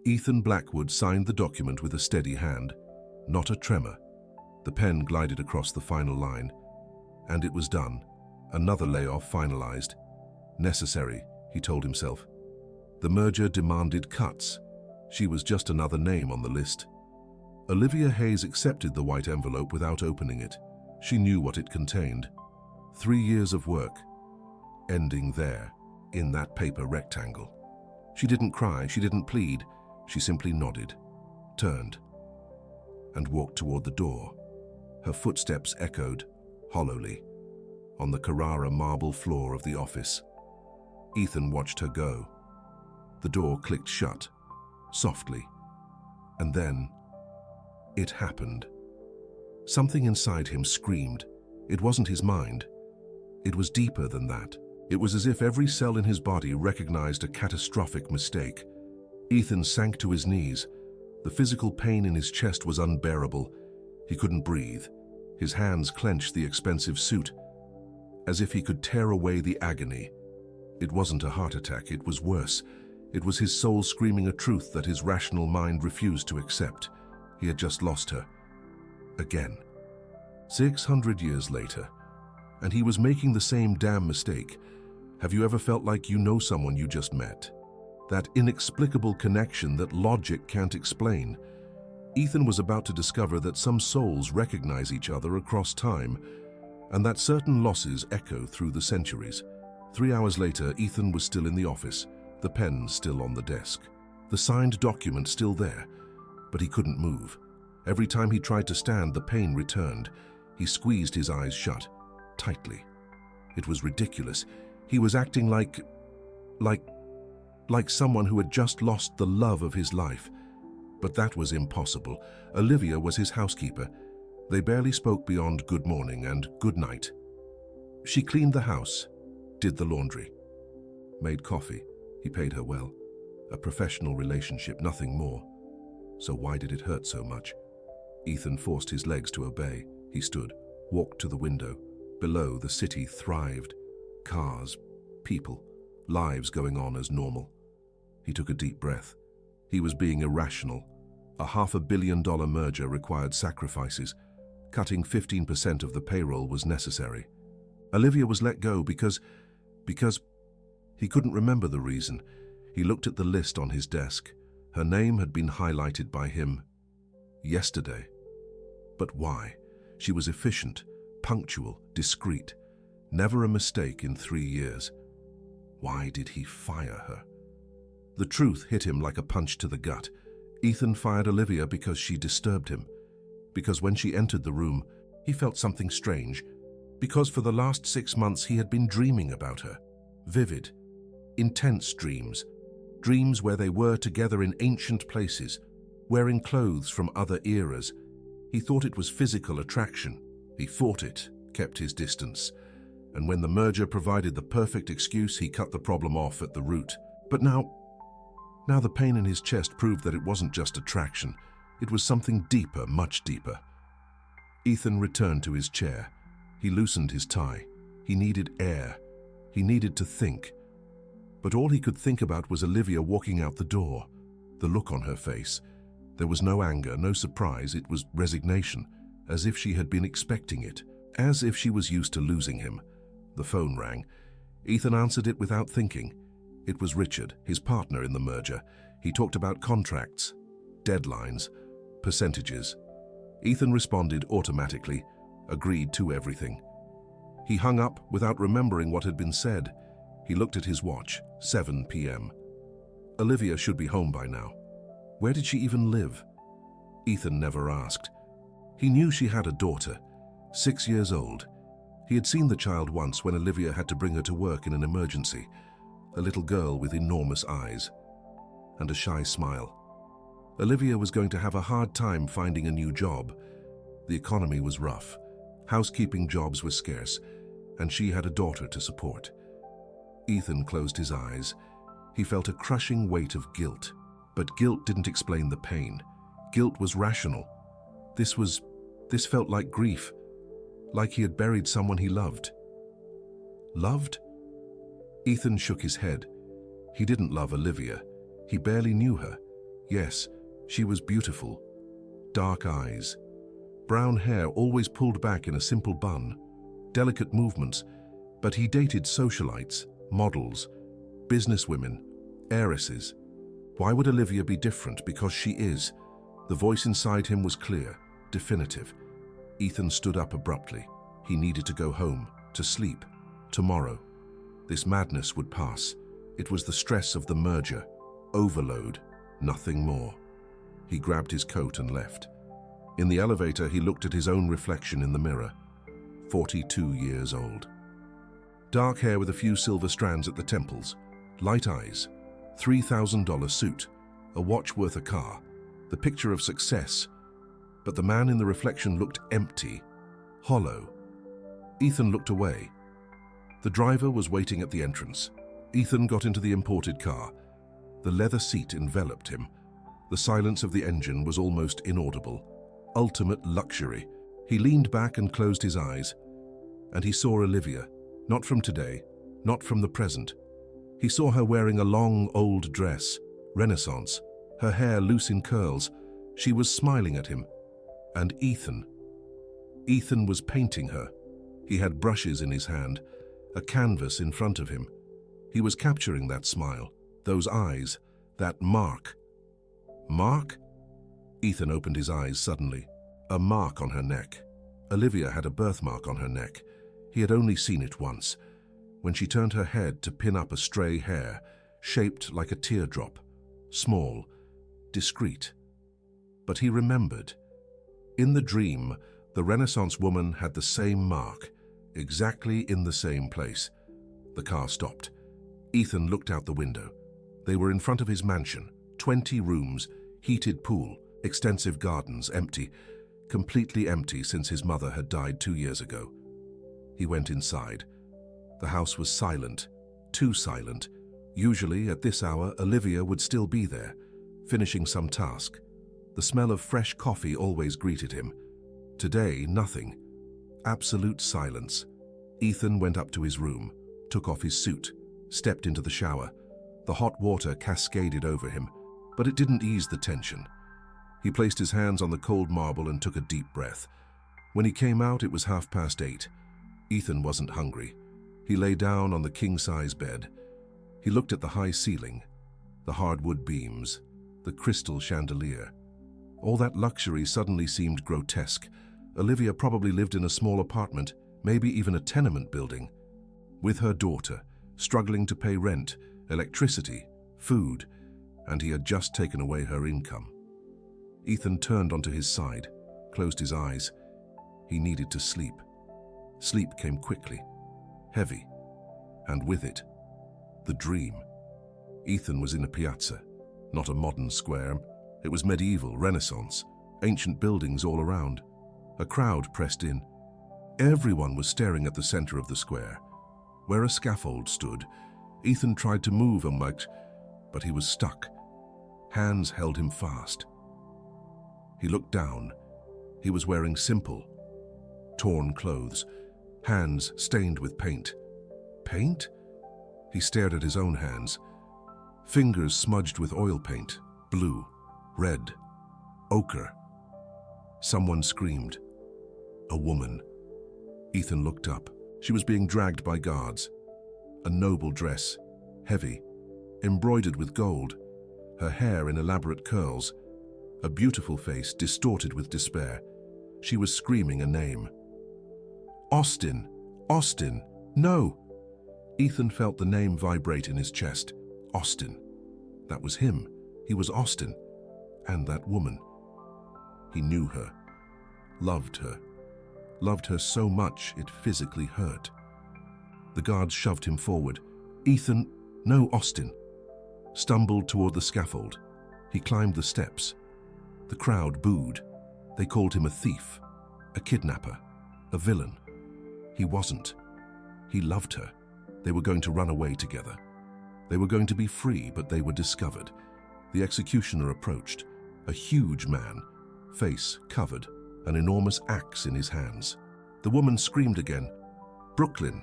Ethan Blackwood signed the document with a steady hand, not a tremor. The pen glided across the final line, and it was done. Another layoff finalized. Necessary, he told himself. The merger demanded cuts. She was just another name on the list. Olivia Hayes accepted the white envelope without opening it. She knew what it contained. 3 years of work, ending there, in that paper rectangle. She didn't cry, she didn't plead. She simply nodded, turned, and walked toward the door. Her footsteps echoed, hollowly, on the Carrara marble floor of the office. Ethan watched her go. The door clicked shut, softly, and then it happened. Something inside him screamed. It wasn't his mind. It was deeper than that. It was as if every cell in his body recognized a catastrophic mistake. Ethan sank to his knees. The physical pain in his chest was unbearable. He couldn't breathe. His hands clenched the expensive suit, as if he could tear away the agony. It wasn't a heart attack, it was worse. It was his soul screaming a truth that his rational mind refused to accept. He had just lost her. Again. 600 years later. And he was making the same damn mistake. Have you ever felt like you know someone you just met? That inexplicable connection that logic can't explain. Ethan was about to discover that some souls recognize each other across time, and that certain losses echo through the centuries. 3 hours later, Ethan was still in the office, the pen still on the desk, the signed document still there, but he couldn't move. Every time he tried to stand, the pain returned. He squeezed his eyes shut, tightly. It was ridiculous. He was acting like someone who had just lost the love of his life. But that was impossible. Olivia was his housekeeper. They barely spoke beyond good morning and good night. She cleaned the house, did the laundry, made coffee. He paid her well. A professional relationship, nothing more. So why did it hurt so much? Ethan forced his legs to obey. He stood, walked to the window. Below, the city thrived. Cars, people, lives going on as normal. He took a deep breath. He was being irrational. A $500 million merger required sacrifices. Cutting 15% of the payroll was necessary. Olivia was let go because he couldn't remember the reason. He looked at the list on his desk. Her name had been highlighted by him yesterday. But why? She was efficient, punctual, discreet. Never a mistake in 3 years. Why did he fire her? The truth hit him like a punch to the gut. Ethan fired Olivia because she disturbed him. Because when she entered the room, he felt something strange. Because for the last 6 months he had been dreaming about her. Vivid, intense dreams. Dreams where they were together in ancient places, wearing clothes from other eras. He thought it was physical attraction. He fought it, kept his distance. And when the merger provided the perfect excuse, he cut the problem off at the root. But now the pain in his chest proved that it wasn't just attraction. It was something deeper, much deeper. Ethan returned to his chair. He loosened his tie. He needed air. He needed to think. But all he could think about was Olivia walking out the door. The look on her face. There was no anger, no surprise. It was resignation, as if she had been expecting it, as if she was used to losing him. The phone rang. Ethan answered it without thinking. It was Richard, his partner in the merger. He talked about contracts, deadlines, percentages. Ethan responded automatically, agreed to everything. He hung up without remembering what had been said. He looked at his watch, 7 p.m. Olivia should be home by now. Where did she even live? Ethan never asked. He knew she had a daughter, 6 years old. He had seen the child once when Olivia had to bring her to work in an emergency. A little girl with enormous eyes and a shy smile. Olivia was going to have a hard time finding a new job. The economy was rough. Housekeeping jobs were scarce, and she had a daughter to support. Ethan closed his eyes. He felt a crushing weight of guilt. But guilt didn't explain the pain. Guilt was rational. This felt like grief. Like he had buried someone he loved. Loved? Ethan shook his head. He didn't love Olivia. He barely knew her. Yes, she was beautiful. Dark eyes, brown hair always pulled back in a simple bun, delicate movements, but he dated socialites, models, businesswomen, heiresses. Why would Olivia be different? Because she is. The voice inside him was clear, definitive. Ethan stood up abruptly. He needed to go home, to sleep, tomorrow. This madness would pass. It was the stress of the merger, overload, nothing more. He grabbed his coat and left. In the elevator, he looked at his own reflection in the mirror. 42 years old. Dark hair with a few silver strands at the temples, light eyes, $3,000 suit, a watch worth a car, the picture of success. But the man in the reflection looked empty, hollow. Ethan looked away. The driver was waiting at the entrance. Ethan got into the imported car. The leather seat enveloped him. The silence of the engine was almost inaudible. Ultimate luxury. He leaned back and closed his eyes. And he saw Olivia, not from today, not from the present. He saw her wearing a long, old dress, Renaissance, her hair loose in curls. She was smiling at him. And Ethan. Ethan was painting her. He had brushes in his hand, a canvas in front of him. He was capturing that smile, those eyes, that mark. Mark? Ethan opened his eyes suddenly. A mark on her neck. Olivia had a birthmark on her neck. He had only seen it once, when she turned her head to pin up a stray hair, shaped like a teardrop, small, discreet. But he remembered. In the dream, the Renaissance woman had the same mark, exactly in the same place. The car stopped. Ethan looked out the window. They were in front of his mansion, 20 rooms, heated pool, extensive gardens, empty, completely empty since his mother had died 2 years ago. He went inside. The house was silent, too silent. Usually, at this hour, Olivia would still be there, finishing some task. The smell of fresh coffee always greeted him. Today, nothing. Absolute silence. Ethan went up to his room, took off his suit, stepped into the shower. The hot water cascaded over him, but it didn't ease the tension. He placed his hands on the cold marble and took a deep breath. When he came out, it was 8:30. Ethan wasn't hungry. He lay down on the king-size bed. He looked at the high ceiling, the hardwood beams, the crystal chandelier. All that luxury suddenly seemed grotesque. Olivia probably lived in a small apartment, maybe even a tenement building, with her daughter, struggling to pay rent, electricity, food, and he had just taken away her income. Ethan turned onto his side, closed his eyes. He needed to sleep. Sleep came quickly, heavy, and with it, the dream. Ethan was in a piazza, not a modern square. It was medieval, Renaissance, ancient buildings all around. A crowd pressed in. Everyone was staring at the center of the square, where a scaffold stood. Ethan tried to move but he was stuck. Hands held him fast. He looked down. He was wearing simple, torn clothes, hands stained with paint. Paint? He stared at his own hands. Fingers smudged with oil paint, blue, red, ochre. Someone screamed. A woman. Ethan looked up. She was being dragged by guards. A noble dress, heavy, embroidered with gold, her hair in elaborate curls, a beautiful face distorted with despair. She was screaming a name. Austin! Austin! No! Ethan felt the name vibrate in his chest. Austin. That was him. He was Austin. And that woman. He knew her. Loved her. Loved her so much it physically hurt. The guards shoved him forward. Ethan, no, Austin. Stumbled toward the scaffold. He climbed the steps. The crowd booed. They called him a thief, a kidnapper, a villain. He wasn't. He loved her. They were going to run away together. They were going to be free, but they were discovered. The executioner approached, a huge man, face covered, an enormous axe in his hands. The woman screamed again. Brooklyn.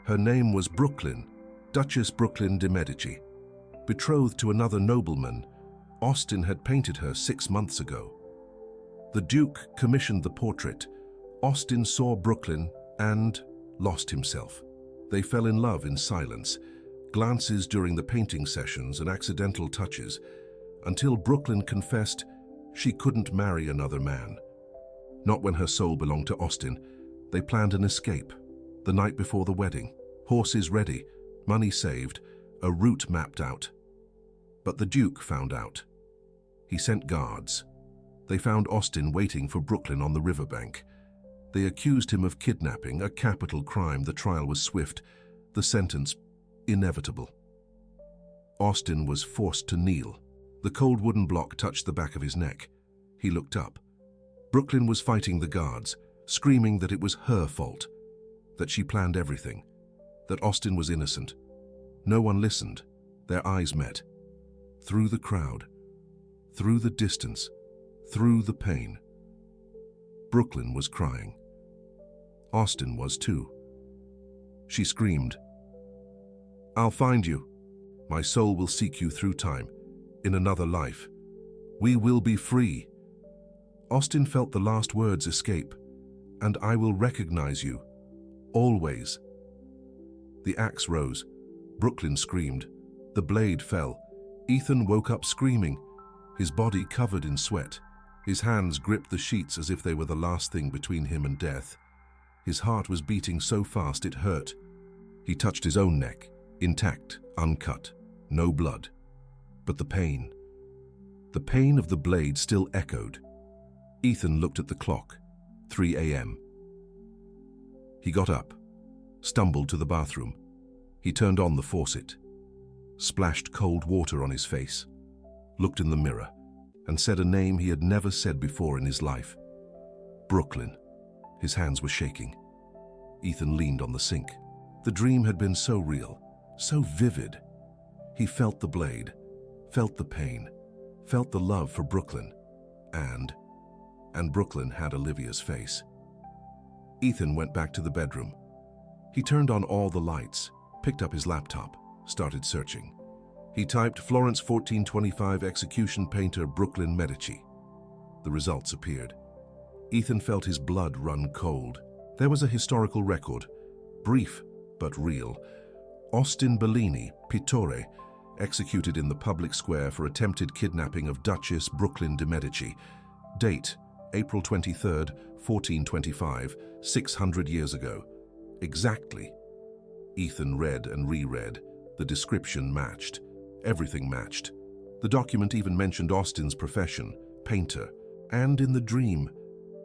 Her name was Brooklyn, Duchess Brooklyn de Medici, betrothed to another nobleman, Austin had painted her 6 months ago. The Duke commissioned the portrait. Austin saw Brooklyn and lost himself. They fell in love in silence, glances during the painting sessions and accidental touches, until Brooklyn confessed she couldn't marry another man. Not when her soul belonged to Austin. They planned an escape. The night before the wedding, horses ready, money saved, a route mapped out. But the Duke found out. He sent guards. They found Austin waiting for Brooklyn on the riverbank. They accused him of kidnapping, a capital crime. The trial was swift, the sentence inevitable. Austin was forced to kneel. The cold wooden block touched the back of his neck. He looked up. Brooklyn was fighting the guards, screaming that it was her fault, that she planned everything, that Austin was innocent. No one listened. Their eyes met. Through the crowd, through the distance, through the pain. Brooklyn was crying. Austin was too. She screamed, "I'll find you. My soul will seek you through time, in another life. We will be free." Austin felt the last words escape, "And I will recognize you, always." The axe rose. Brooklyn screamed. The blade fell. Ethan woke up screaming, his body covered in sweat. His hands gripped the sheets as if they were the last thing between him and death. His heart was beating so fast it hurt. He touched his own neck, intact, uncut, no blood. But the pain of the blade still echoed. Ethan looked at the clock, 3 a.m. He got up, stumbled to the bathroom. He turned on the faucet, splashed cold water on his face, looked in the mirror, and said a name he had never said before in his life. Brooklyn. His hands were shaking. Ethan leaned on the sink. The dream had been so real, so vivid. He felt the blade, felt the pain, felt the love for Brooklyn, and Brooklyn had Olivia's face. Ethan went back to the bedroom. He turned on all the lights, picked up his laptop, started searching. He typed Florence 1425 execution painter Brooklyn Medici. The results appeared. Ethan felt his blood run cold. There was a historical record, brief but real. Austin Bellini, Pittore, executed in the public square for attempted kidnapping of Duchess Brooklyn de Medici. Date, April 23, 1425, 600 years ago. Exactly. Ethan read and reread. The description matched. Everything matched. The document even mentioned Austin's profession, painter. And in the dream,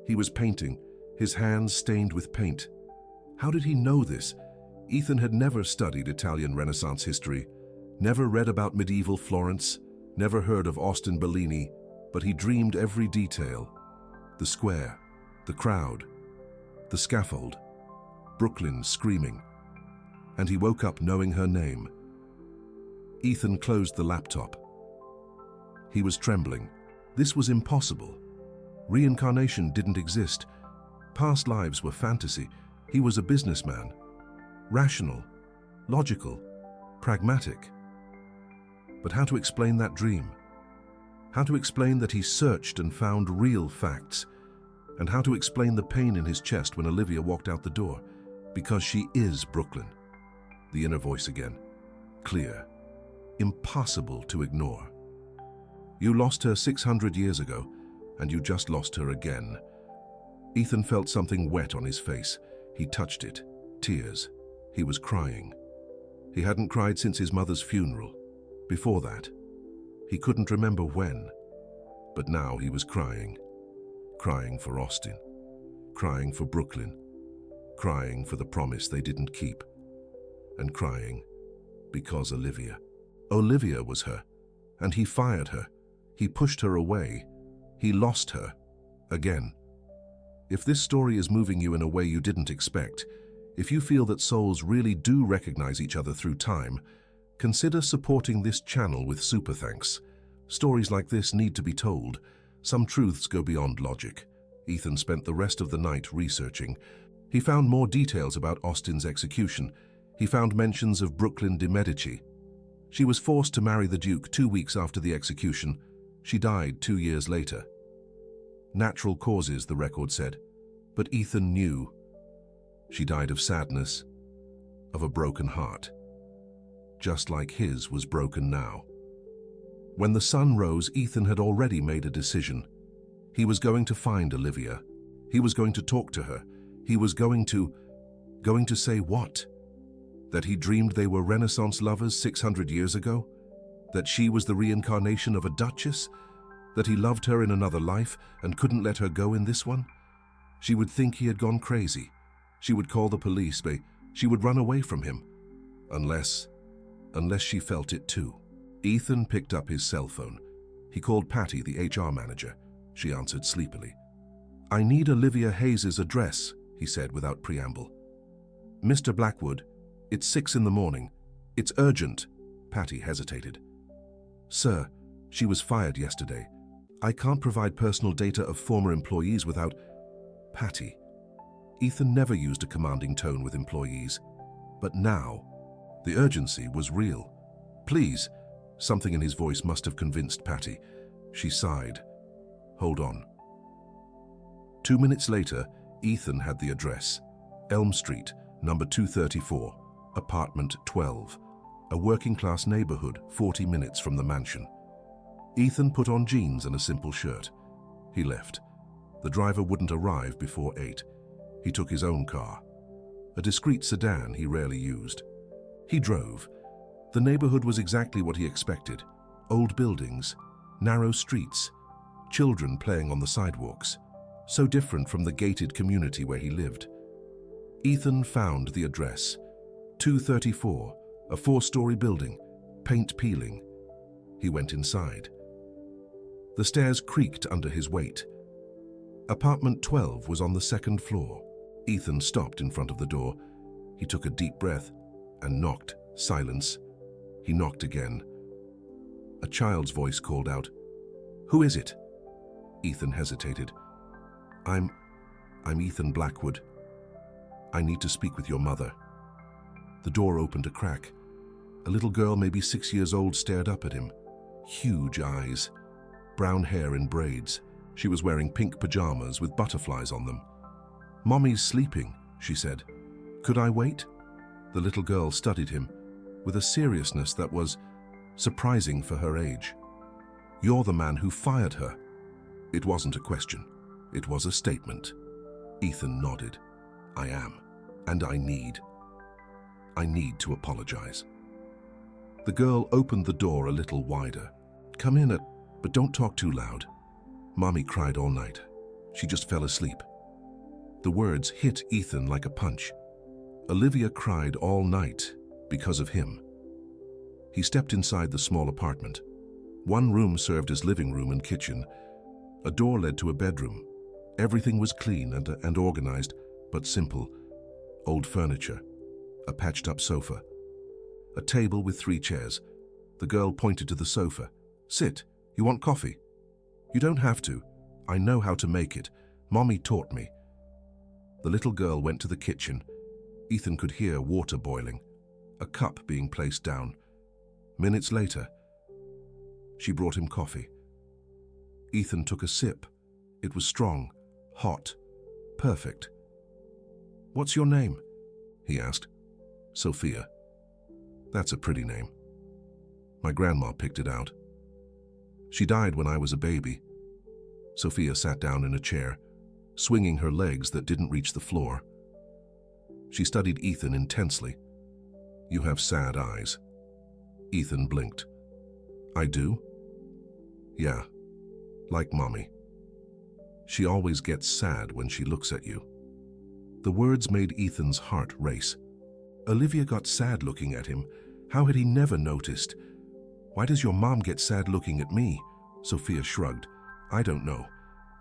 he was painting, his hands stained with paint. How did he know this? Ethan had never studied Italian Renaissance history, never read about medieval Florence, never heard of Austin Bellini, but he dreamed every detail. The square, the crowd, the scaffold, Brooklyn screaming. And he woke up knowing her name. Ethan closed the laptop. He was trembling. This was impossible. Reincarnation didn't exist. Past lives were fantasy. He was a businessman. Rational, logical, pragmatic. But how to explain that dream? How to explain that he searched and found real facts? And how to explain the pain in his chest when Olivia walked out the door? Because she is Brooklyn. The inner voice again. Clear. Impossible to ignore. You lost her 600 years ago, and you just lost her again. Ethan felt something wet on his face. He touched it. Tears. He was crying. He hadn't cried since his mother's funeral. Before that, he couldn't remember when. But now he was crying. Crying for Austin. Crying for Brooklyn. Crying for the promise they didn't keep. And crying because Olivia was her, and he fired her. He pushed her away. He lost her. Again. If this story is moving you in a way you didn't expect, if you feel that souls really do recognize each other through time, consider supporting this channel with super thanks. Stories like this need to be told. Some truths go beyond logic. Ethan spent the rest of the night researching. He found more details about Austin's execution. He found mentions of Brooklyn de Medici. She was forced to marry the Duke 2 weeks after the execution, She died 2 years later. Natural causes, the record said, but Ethan knew. She died of sadness, of a broken heart, just like his was broken now. When the sun rose, Ethan had already made a decision. He was going to find Olivia. He was going to talk to her. He was going to say what? That he dreamed they were Renaissance lovers 600 years ago? That she was the reincarnation of a duchess? That he loved her in another life and couldn't let her go in this one? She would think he had gone crazy. She would call the police, but she would run away from him. Unless she felt it too. Ethan picked up his cell phone. He called Patty, the HR manager. She answered sleepily. "I need Olivia Hayes's address," he said without preamble. "Mr. Blackwood, it's 6 in the morning. It's urgent." Patty hesitated. "Sir, she was fired yesterday. I can't provide personal data of former employees without—" Patty. Ethan never used a commanding tone with employees. But now, the urgency was real. "Please." Something in his voice must have convinced Patty. She sighed. "Hold on." 2 minutes later, Ethan had the address. Elm Street, number 234, apartment 12. A working-class neighborhood 40 minutes from the mansion. Ethan put on jeans and a simple shirt. He left. The driver wouldn't arrive before 8. He took his own car. A discreet sedan he rarely used. He drove. The neighborhood was exactly what he expected. Old buildings, narrow streets, children playing on the sidewalks. So different from the gated community where he lived. Ethan found the address. 234, a 4-story building, paint peeling. He went inside. The stairs creaked under his weight. Apartment 12 was on the 2nd floor. Ethan stopped in front of the door. He took a deep breath and knocked. Silence. He knocked again. A child's voice called out, "Who is it?" Ethan hesitated. I'm Ethan Blackwood. I need to speak with your mother." The door opened a crack. A little girl, maybe 6 years old, stared up at him. Huge eyes, brown hair in braids. She was wearing pink pajamas with butterflies on them. "Mommy's sleeping," she said. "Could I wait?" The little girl studied him with a seriousness that was surprising for her age. "You're the man who fired her." It wasn't a question. It was a statement. Ethan nodded. "I am, and I need to apologize." The girl opened the door a little wider. "Come in, but don't talk too loud. Mommy cried all night. She just fell asleep." The words hit Ethan like a punch. Olivia cried all night because of him. He stepped inside the small apartment. One room served as living room and kitchen. A door led to a bedroom. Everything was clean and organized, but simple. Old furniture, a patched-up sofa, a table with 3 chairs. The girl pointed to the sofa. "Sit. You want coffee?" "You don't have to. I know how to make it. Mommy taught me." The little girl went to the kitchen. Ethan could hear water boiling, a cup being placed down. Minutes later, she brought him coffee. Ethan took a sip. It was strong, hot, perfect. "What's your name?" he asked. "Sophia." "That's a pretty name. My grandma picked it out. She died when I was a baby." Sophia sat down in a chair, swinging her legs that didn't reach the floor. She studied Ethan intensely. "You have sad eyes." Ethan blinked. "I do?" "Yeah, like Mommy. She always gets sad when she looks at you." The words made Ethan's heart race. Olivia got sad looking at him. How had he never noticed? "Why does your mom get sad looking at me?" Sophia shrugged. "I don't know,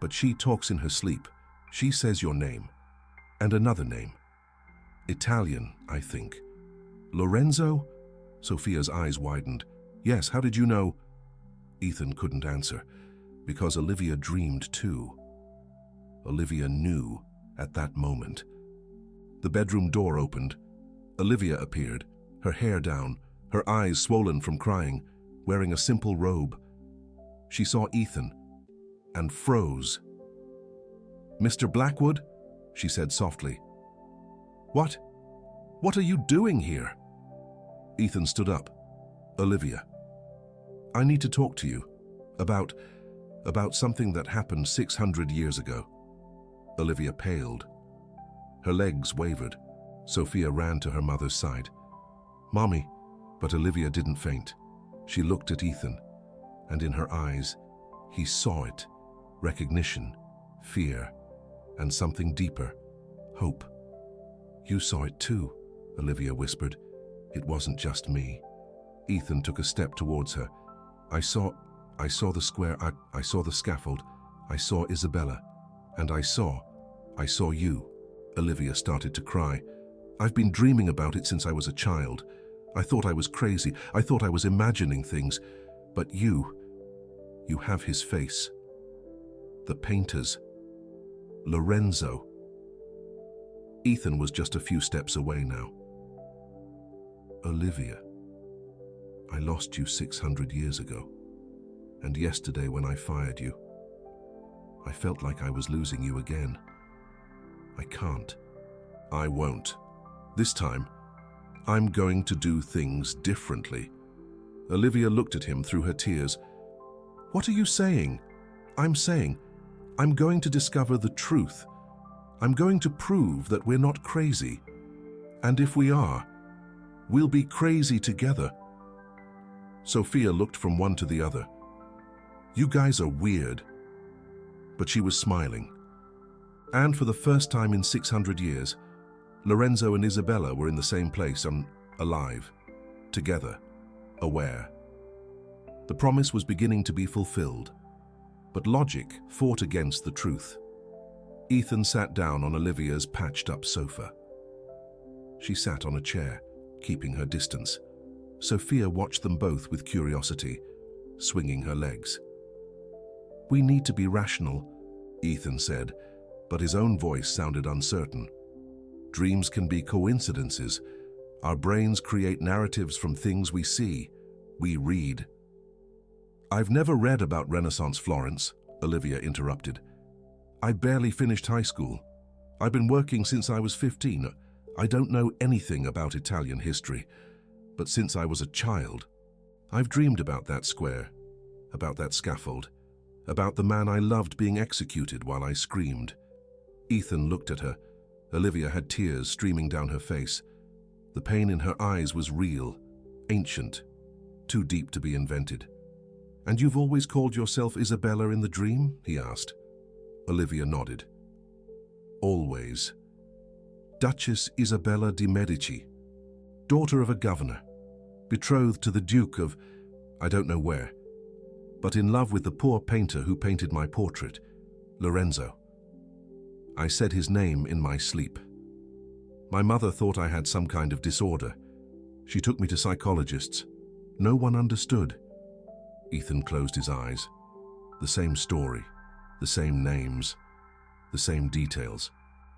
but she talks in her sleep. She says your name. And another name. Italian, I think." "Lorenzo?" Sophia's eyes widened. "Yes, how did you know?" Ethan couldn't answer, because Olivia dreamed too. Olivia knew at that moment. The bedroom door opened. Olivia appeared, her hair down, her eyes swollen from crying, wearing a simple robe. She saw Ethan and froze. "Mr. Blackwood," she said softly. "What? What are you doing here?" Ethan stood up. "Olivia, I need to talk to you about something that happened 600 years ago." Olivia paled. Her legs wavered. Sophia ran to her mother's side. "Mommy," but Olivia didn't faint. She looked at Ethan, and in her eyes, he saw it. Recognition, fear, and something deeper, hope. "You saw it too," Olivia whispered. "It wasn't just me." Ethan took a step towards her. I saw the square, I saw the scaffold, I saw Isabella, and I saw you." Olivia started to cry. "I've been dreaming about it since I was a child. I thought I was crazy. I thought I was imagining things. But you have his face. The painters. Lorenzo." Ethan was just a few steps away now. "Olivia, I lost you 600 years ago. And yesterday when I fired you, I felt like I was losing you again. I can't. I won't. This time, I'm going to do things differently." Olivia looked at him through her tears. "What are you saying?" "I'm saying, I'm going to discover the truth. I'm going to prove that we're not crazy. And if we are, we'll be crazy together." Sophia looked from one to the other. "You guys are weird." But she was smiling. And for the first time in 600 years, Lorenzo and Isabella were in the same place, alive, together, aware. The promise was beginning to be fulfilled, but logic fought against the truth. Ethan sat down on Olivia's patched-up sofa. She sat on a chair, keeping her distance. Sophia watched them both with curiosity, swinging her legs. "We need to be rational," Ethan said, but his own voice sounded uncertain. "Dreams can be coincidences. Our brains create narratives from things we see, we read." "I've never read about Renaissance Florence," Olivia interrupted. "I barely finished high school. I've been working since I was 15. I don't know anything about Italian history. But since I was a child, I've dreamed about that square, about that scaffold, about the man I loved being executed while I screamed." Ethan looked at her. Olivia had tears streaming down her face. The pain in her eyes was real, ancient, too deep to be invented. "And you've always called yourself Isabella in the dream?" he asked. Olivia nodded. "Always. Duchess Isabella di Medici, daughter of a governor, betrothed to the Duke of I don't know where, but in love with the poor painter who painted my portrait, Lorenzo. I said his name in my sleep. My mother thought I had some kind of disorder. She took me to psychologists. No one understood." Ethan closed his eyes. The same story, the same names, the same details.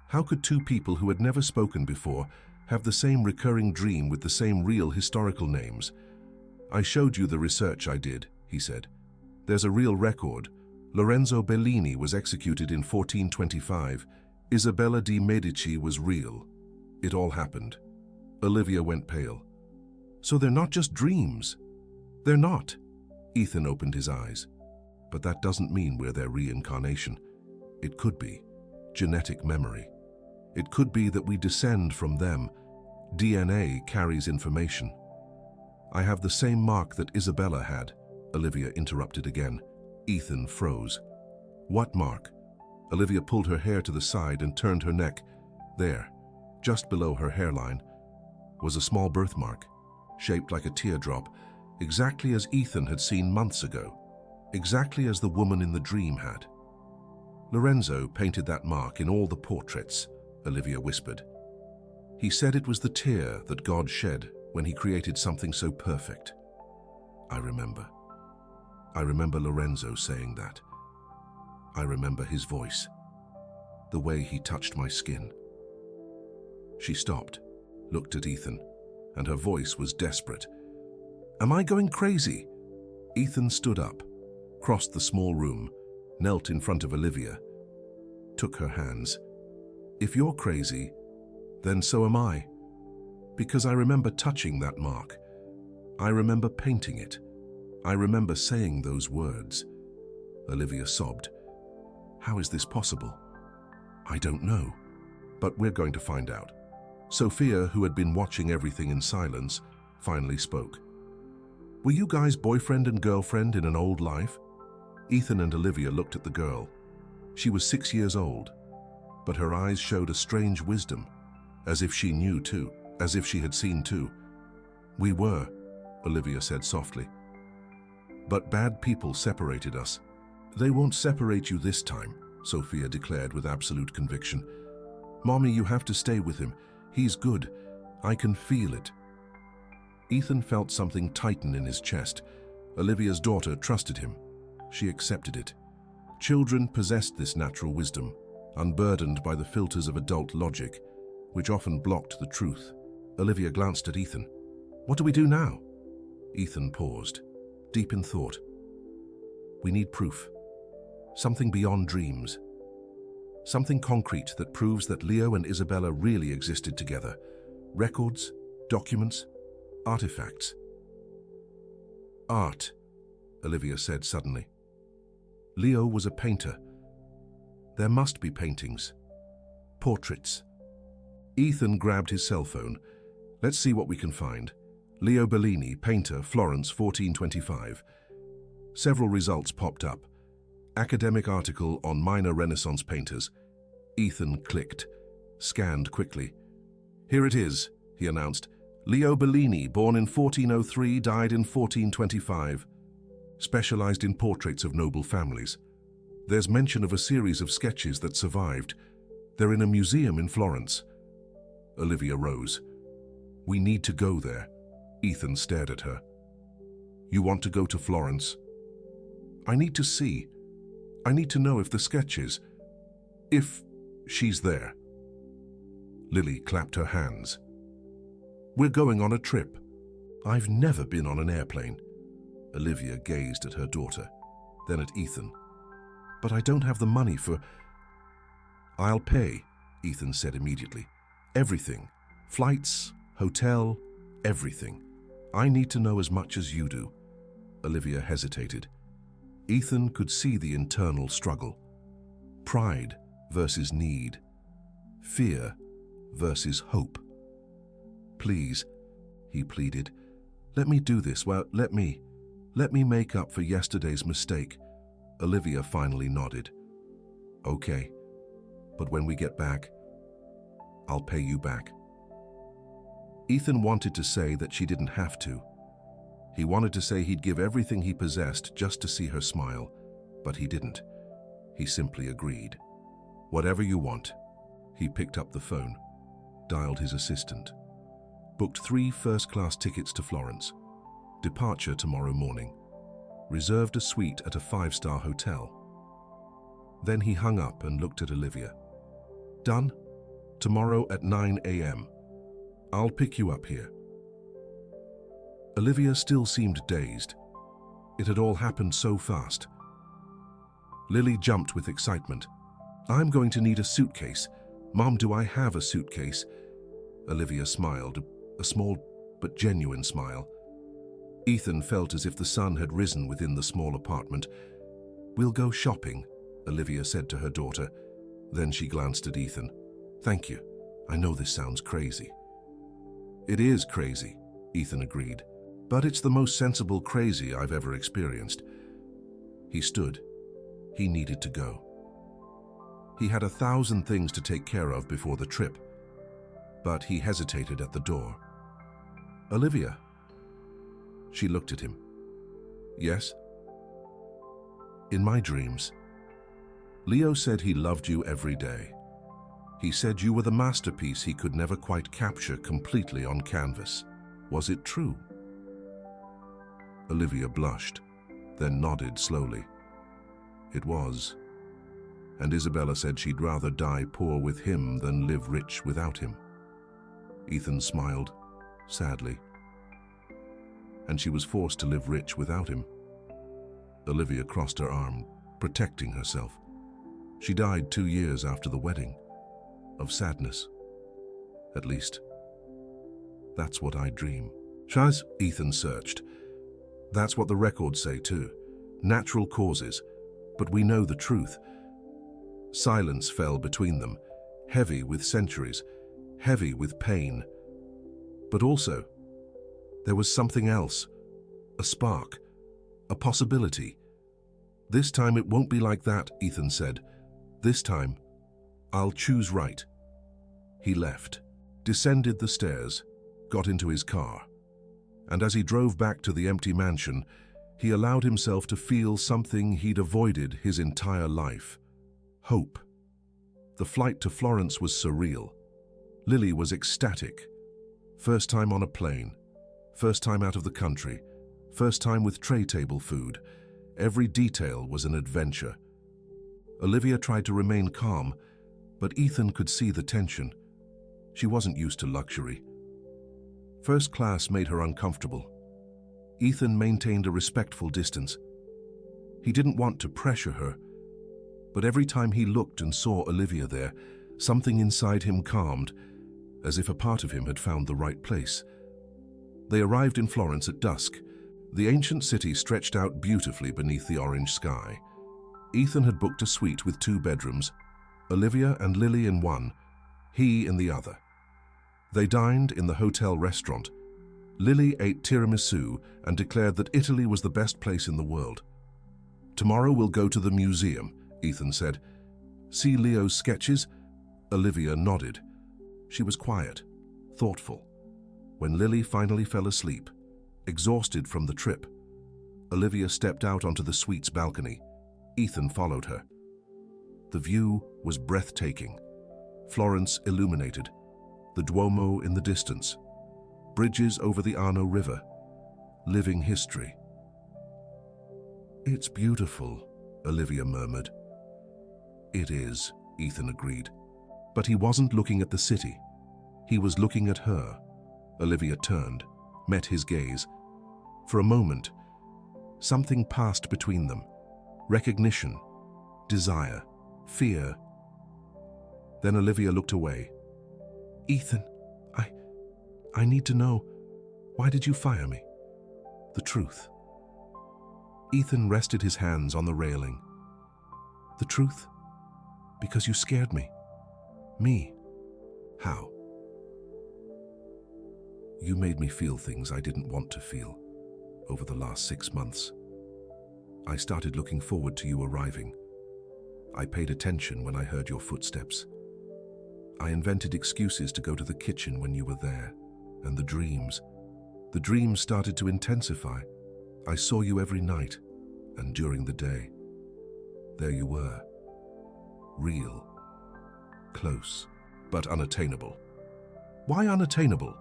How could two people who had never spoken before have the same recurring dream with the same real historical names? "I showed you the research I did," he said. "There's a real record. Lorenzo Bellini was executed in 1425. Isabella di Medici was real. It all happened." Olivia went pale. "So they're not just dreams?" "They're not." Ethan opened his eyes. "But that doesn't mean we're their reincarnation. It could be genetic memory. It could be that we descend from them. DNA carries information." "I have the same mark that Isabella had," Olivia interrupted again. Ethan froze. "What mark?" Olivia pulled her hair to the side and turned her neck. There, just below her hairline, was a small birthmark, shaped like a teardrop, exactly as Ethan had seen months ago, exactly as the woman in the dream had. "Lorenzo painted that mark in all the portraits," Olivia whispered. "He said it was the tear that God shed when he created something so perfect." I remember Lorenzo saying that. I remember his voice, the way he touched my skin." She stopped, looked at Ethan, and her voice was desperate. "Am I going crazy?" Ethan stood up. crossed the small room, knelt in front of Olivia, took her hands. If you're crazy, then so am I. Because I remember touching that mark. I remember painting it. I remember saying those words. Olivia sobbed. How is this possible? I don't know, but we're going to find out. Sophia, who had been watching everything in silence, finally spoke. Were you guys boyfriend and girlfriend in an old life? Ethan and Olivia looked at the girl. She was 6 years old, but her eyes showed a strange wisdom, as if she knew too, as if she had seen too. We were, Olivia said softly. But bad people separated us. They won't separate you this time, Sophia declared with absolute conviction. Mommy, you have to stay with him. He's good. I can feel it. Ethan felt something tighten in his chest. Olivia's daughter trusted him. She accepted it. Children possessed this natural wisdom, unburdened by the filters of adult logic, which often blocked the truth. Olivia glanced at Ethan. What do we do now? Ethan paused, deep in thought. We need proof. Something beyond dreams. Something concrete that proves that Leo and Isabella really existed together. Records, documents, artifacts. Art, Olivia said suddenly. Leo was a painter. There must be paintings. Portraits. Ethan grabbed his cell phone. Let's see what we can find. Leo Bellini, painter, Florence, 1425. Several results popped up. Academic article on minor Renaissance painters. Ethan clicked, scanned quickly. Here it is, he announced. Leo Bellini, born in 1403, died in 1425. Specialized in portraits of noble families. There's mention of a series of sketches that survived. They're in a museum in Florence. Olivia rose. We need to go there. Ethan stared at her. You want to go to Florence? I need to see. I need to know if the sketches, if she's there. Lily clapped her hands. We're going on a trip. I've never been on an airplane. Olivia gazed at her daughter, then at Ethan. But I don't have the money for... I'll pay, Ethan said immediately. Everything. Flights, hotel, everything. I need to know as much as you do. Olivia hesitated. Ethan could see the internal struggle. Pride versus need. Fear versus hope. Please, he pleaded. Let me do this. Well, let me make up for yesterday's mistake. Olivia finally nodded. Okay, but when we get back, I'll pay you back. Ethan wanted to say that she didn't have to. He wanted to say he'd give everything he possessed just to see her smile, but he didn't. He simply agreed. Whatever you want. He picked up the phone, dialed his assistant, booked 3 first-class tickets to Florence, departure tomorrow morning, reserved a suite at a 5-star hotel. Then he hung up and looked at Olivia. Done? Tomorrow at 9 a.m. I'll pick you up here. Olivia still seemed dazed. It had all happened so fast. Lily jumped with excitement. I'm going to need a suitcase. Mom, do I have a suitcase? Olivia smiled, a small but genuine smile. Ethan felt as if the sun had risen within the small apartment. We'll go shopping, Olivia said to her daughter. Then she glanced at Ethan. Thank you. I know this sounds crazy. It is crazy, Ethan agreed, but it's the most sensible crazy I've ever experienced. He stood. He needed to go. He had 1,000 things to take care of before the trip, but he hesitated at the door. Olivia. She looked at him. Yes? In my dreams, Leo said he loved you every day. He said you were the masterpiece he could never quite capture completely on canvas. Was it true? Olivia blushed, then nodded slowly. It was. And Isabella said she'd rather die poor with him than live rich without him. Ethan smiled, sadly. And she was forced to live rich without him. Olivia crossed her arm, protecting herself. She died 2 years after the wedding. Of sadness. At least, that's what I dream. Shaz, Ethan searched. That's what the records say too. Natural causes. But we know the truth. Silence fell between them, heavy with centuries, heavy with pain. But also, there was something else. A spark. A possibility. This time it won't be like that, Ethan said. This time, I'll choose right. He left, descended the stairs, got into his car. And as he drove back to the empty mansion, he allowed himself to feel something he'd avoided his entire life. Hope. The flight to Florence was surreal. Lily was ecstatic. First time on a plane. First time out of the country. First time with tray table food. Every detail was an adventure. Olivia tried to remain calm, but Ethan could see the tension. She wasn't used to luxury. First class made her uncomfortable. Ethan maintained a respectful distance. He didn't want to pressure her, but every time he looked and saw Olivia there, something inside him calmed, as if a part of him had found the right place. They arrived in Florence at dusk. The ancient city stretched out beautifully beneath the orange sky. Ethan had booked a suite with 2 bedrooms, Olivia and Lily in one, he in the other. They dined in the hotel restaurant. Lily ate tiramisu and declared that Italy was the best place in the world. Tomorrow we'll go to the museum, Ethan said. See Leo's sketches? Olivia nodded. She was quiet, thoughtful. When Lily finally fell asleep, exhausted from the trip, Olivia stepped out onto the suite's balcony. Ethan followed her. The view was breathtaking. Florence illuminated, the Duomo in the distance, bridges over the Arno River, living history. It's beautiful, Olivia murmured. It is, Ethan agreed. But he wasn't looking at the city. He was looking at her. Olivia turned, met his gaze. For a moment, something passed between them. Recognition, desire, fear. Then Olivia looked away. Ethan, I need to know. Why did you fire me? The truth. Ethan rested his hands on the railing. The truth? Because you scared me. Me. How? You made me feel things I didn't want to feel over the last 6 months. I started looking forward to you arriving. I paid attention when I heard your footsteps. I invented excuses to go to the kitchen when you were there, and the dreams. The dreams started to intensify. I saw you every night, and during the day. There you were. Real. Close, but unattainable. Why unattainable?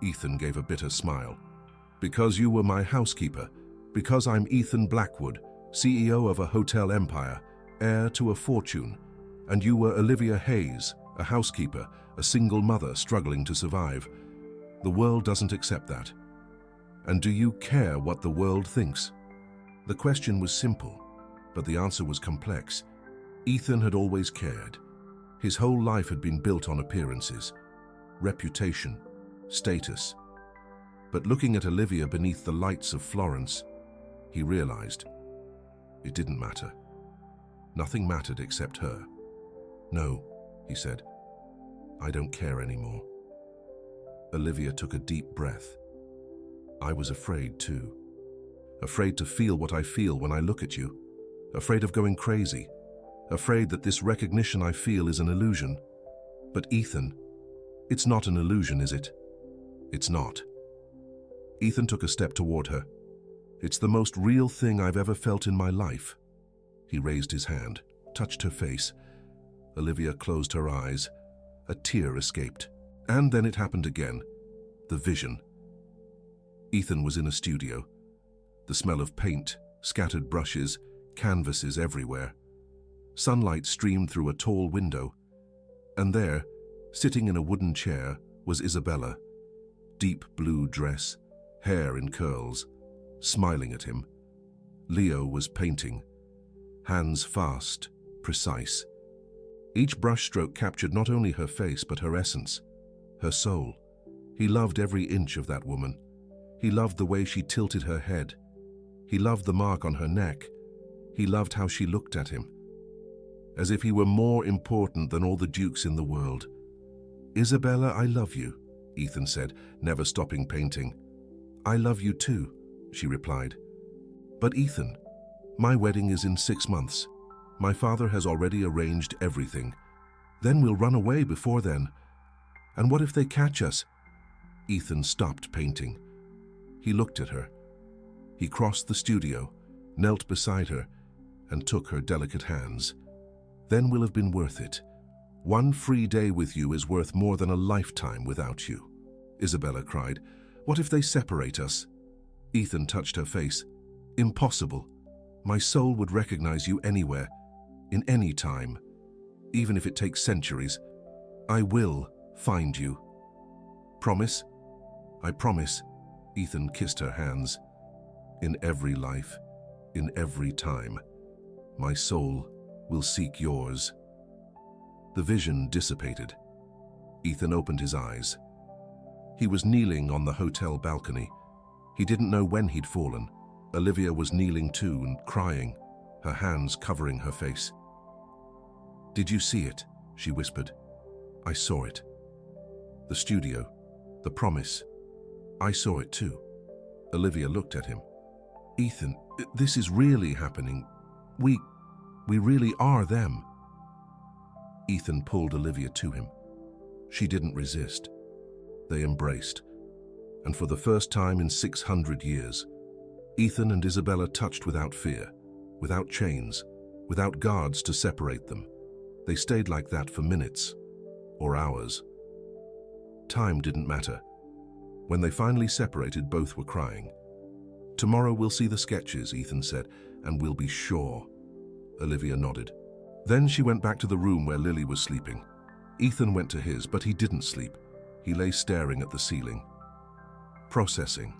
Ethan gave a bitter smile. Because you were my housekeeper. Because I'm Ethan Blackwood, CEO of a hotel empire, heir to a fortune. And you were Olivia Hayes, a housekeeper, a single mother struggling to survive. The world doesn't accept that. And do you care what the world thinks? The question was simple, but the answer was complex. Ethan had always cared. His whole life had been built on appearances, reputation, status. But looking at Olivia beneath the lights of Florence, he realized it didn't matter. Nothing mattered except her. No, he said, I don't care anymore. Olivia took a deep breath. I was afraid too. Afraid to feel what I feel when I look at you. Afraid of going crazy. Afraid that this recognition I feel is an illusion. But Ethan, it's not an illusion, is it? It's not. Ethan took a step toward her. It's the most real thing I've ever felt in my life. He raised his hand, touched her face. Olivia closed her eyes. A tear escaped. And then it happened again. The vision. Ethan was in a studio. The smell of paint, scattered brushes, canvases everywhere. Sunlight streamed through a tall window. And there, sitting in a wooden chair, was Isabella. Deep blue dress, hair in curls, smiling at him. Leo was painting, hands fast, precise. Each brushstroke captured not only her face but her essence, her soul. He loved every inch of that woman. He loved the way she tilted her head. He loved the mark on her neck. He loved how she looked at him, as if he were more important than all the dukes in the world. "Isabella, I love you," Ethan said, never stopping painting. "I love you too," she replied. "But Ethan, my wedding is in 6 months. My father has already arranged everything. Then we'll run away before then. And what if they catch us?" Ethan stopped painting. He looked at her. He crossed the studio, knelt beside her, and took her delicate hands. "Then will have been worth it. One free day with you is worth more than a lifetime without you." Isabella cried. "What if they separate us?" Ethan touched her face. "Impossible. My soul would recognize you anywhere, in any time. Even if it takes centuries, I will find you. Promise?" "I promise." Ethan kissed her hands. "In every life, in every time, my soul will seek yours." The vision dissipated. Ethan opened his eyes. He was kneeling on the hotel balcony. He didn't know when he'd fallen. Olivia was kneeling too and crying, her hands covering her face. "Did you see it?" she whispered. "I saw it. The studio, the promise. I saw it too." Olivia looked at him. "Ethan, this is really happening. We really are them." Ethan pulled Olivia to him. She didn't resist. They embraced. And for the first time in 600 years, Ethan and Isabella touched without fear, without chains, without guards to separate them. They stayed like that for minutes, or hours. Time didn't matter. When they finally separated, both were crying. "Tomorrow we'll see the sketches," Ethan said, "and we'll be sure." Olivia nodded. Then she went back to the room where Lily was sleeping. Ethan went to his, but he didn't sleep. He lay staring at the ceiling. Processing.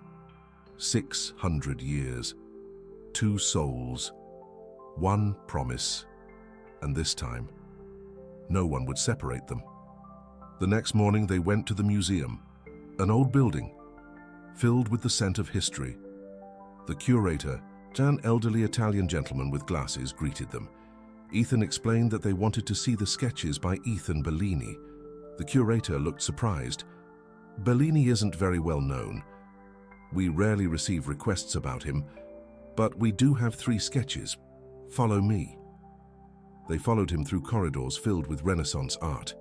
600 years. 2 souls. 1 promise. And this time, no one would separate them. The next morning they went to the museum, an old building, filled with the scent of history. The curator, an elderly Italian gentleman with glasses, greeted them. Ethan explained that they wanted to see the sketches by Ethan Bellini. The curator looked surprised. "Bellini isn't very well known. We rarely receive requests about him, but we do have 3 sketches. Follow me." They followed him through corridors filled with Renaissance art.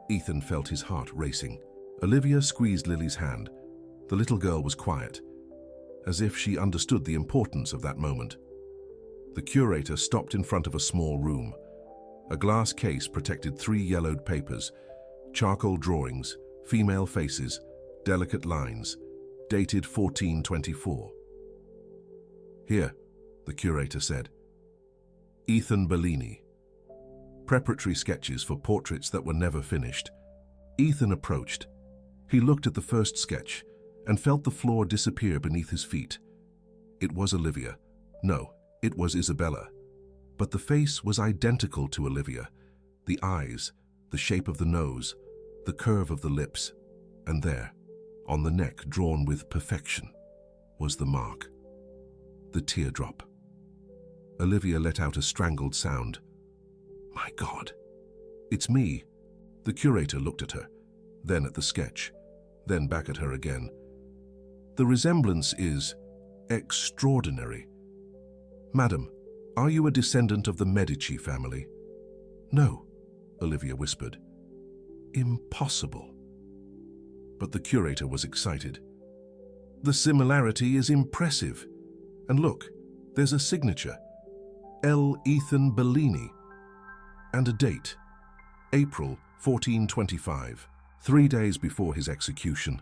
Ethan felt his heart racing. Olivia squeezed Lily's hand. The little girl was quiet, as if she understood the importance of that moment. The curator stopped in front of a small room. A glass case protected 3 yellowed papers, charcoal drawings, female faces, delicate lines, dated 1424. "Here," the curator said. "Ethan Bellini. Preparatory sketches for portraits that were never finished." Ethan approached. He looked at the first sketch and felt the floor disappear beneath his feet. It was Olivia. No, it was Isabella. But the face was identical to Olivia. The eyes, the shape of the nose, the curve of the lips. And there, on the neck drawn with perfection, was the mark. The teardrop. Olivia let out a strangled sound. "My God, it's me." The curator looked at her, then at the sketch, then back at her again. "The resemblance is extraordinary. Madam, are you a descendant of the Medici family?" "No," Olivia whispered. "Impossible." But the curator was excited. "The similarity is impressive. And look, there's a signature. L. Ethan Bellini. And a date. April 1425. 3 days before his execution."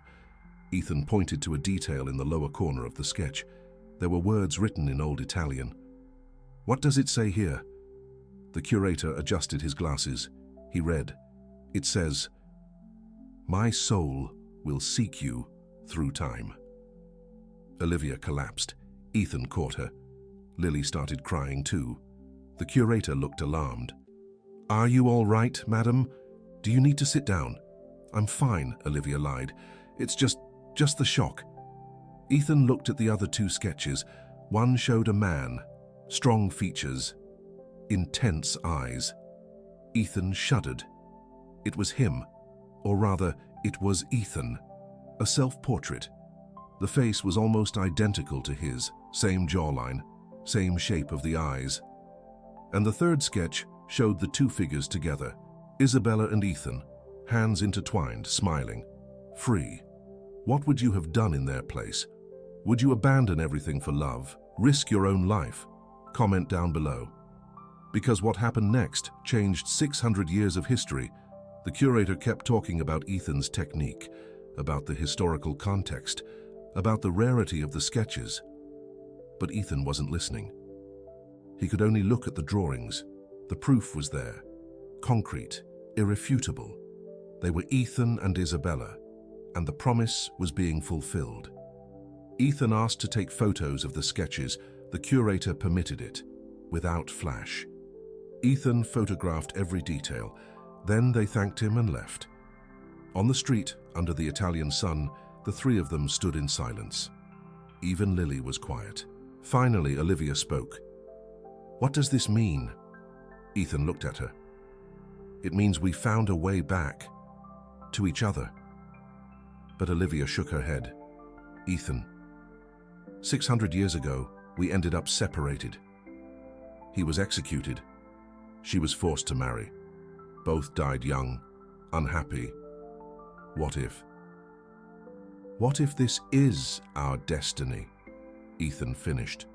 Ethan pointed to a detail in the lower corner of the sketch. There were words written in Old Italian. "What does it say here?" The curator adjusted his glasses. He read. It says, "My soul will seek you through time." Olivia collapsed. Ethan caught her. Lily started crying too. The curator looked alarmed. "Are you all right, madam? Do you need to sit down?" "I'm fine," Olivia lied. "It's just the shock." Ethan looked at the other two sketches. One showed a man, strong features, intense eyes. Ethan shuddered. It was him, or rather, it was Ethan, a self-portrait. The face was almost identical to his, same jawline, same shape of the eyes. And the third sketch showed the two figures together, Isabella and Ethan, hands intertwined, smiling, free. What would you have done in their place? Would you abandon everything for love, risk your own life? Comment down below. Because what happened next changed 600 years of history. The curator kept talking about Ethan's technique, about the historical context, about the rarity of the sketches. But Ethan wasn't listening. He could only look at the drawings. The proof was there, concrete, irrefutable. They were Ethan and Isabella, and the promise was being fulfilled. Ethan asked to take photos of the sketches. The curator permitted it, without flash. Ethan photographed every detail. Then they thanked him and left. On the street, under the Italian sun, the three of them stood in silence. Even Lily was quiet. Finally, Olivia spoke. "What does this mean?" Ethan looked at her. "It means we found a way back, to each other." But Olivia shook her head. "Ethan, 600 years ago, we ended up separated. He was executed. She was forced to marry. Both died young, unhappy. What if? What if this is our destiny?" Ethan finished.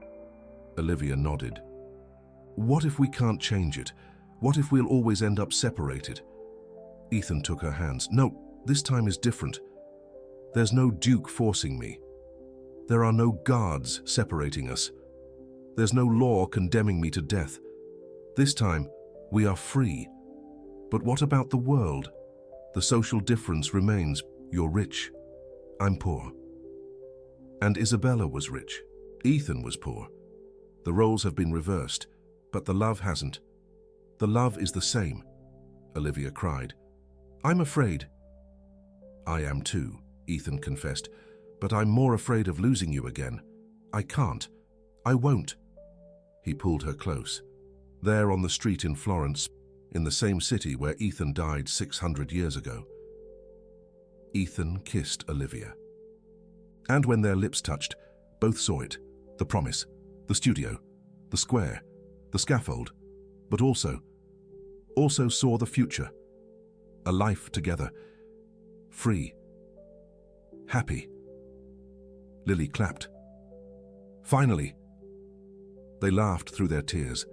Olivia nodded. "What if we can't change it? What if we'll always end up separated?" Ethan took her hands. "No, this time is different. There's no duke forcing me. There are no guards separating us. There's no law condemning me to death. This time, we are free. But what about the world? The social difference remains. You're rich. I'm poor. And Isabella was rich. Ethan was poor. The roles have been reversed, but the love hasn't. The love is the same," Olivia cried. "I'm afraid." "I am too," Ethan confessed, "but I'm more afraid of losing you again. I can't. I won't." He pulled her close. There on the street in Florence, in the same city where Ethan died 600 years ago. Ethan kissed Olivia. And when their lips touched, both saw it, the promise, the studio, the square, the scaffold, but also saw the future, a life together, free, happy. Lily clapped. Finally! They laughed through their tears.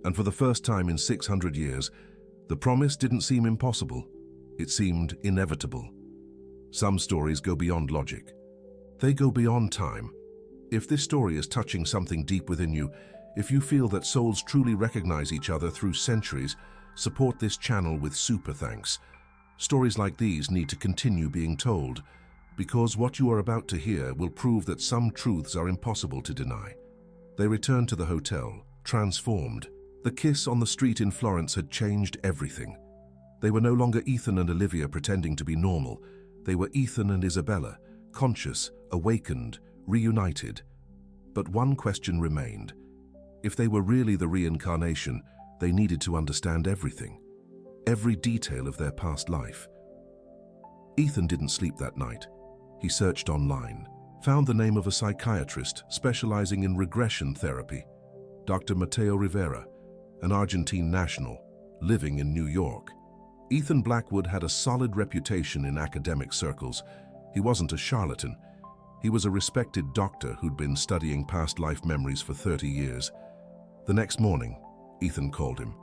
And for the first time in 600 years, the promise didn't seem impossible. It seemed inevitable. Some stories go beyond logic. They go beyond time. If this story is touching something deep within you, if you feel that souls truly recognize each other through centuries, support this channel with super thanks. Stories like these need to continue being told, because what you are about to hear will prove that some truths are impossible to deny. They returned to the hotel, transformed. The kiss on the street in Florence had changed everything. They were no longer Ethan and Olivia pretending to be normal. They were Ethan and Isabella, conscious, awakened, reunited. But one question remained. If they were really the reincarnation, they needed to understand everything, every detail of their past life. Ethan didn't sleep that night. He searched online, found the name of a psychiatrist specializing in regression therapy, Dr. Mateo Rivera, an Argentine national, living in New York. Ethan Blackwood had a solid reputation in academic circles. He wasn't a charlatan. He was a respected doctor who'd been studying past life memories for 30 years. The next morning, Ethan called him.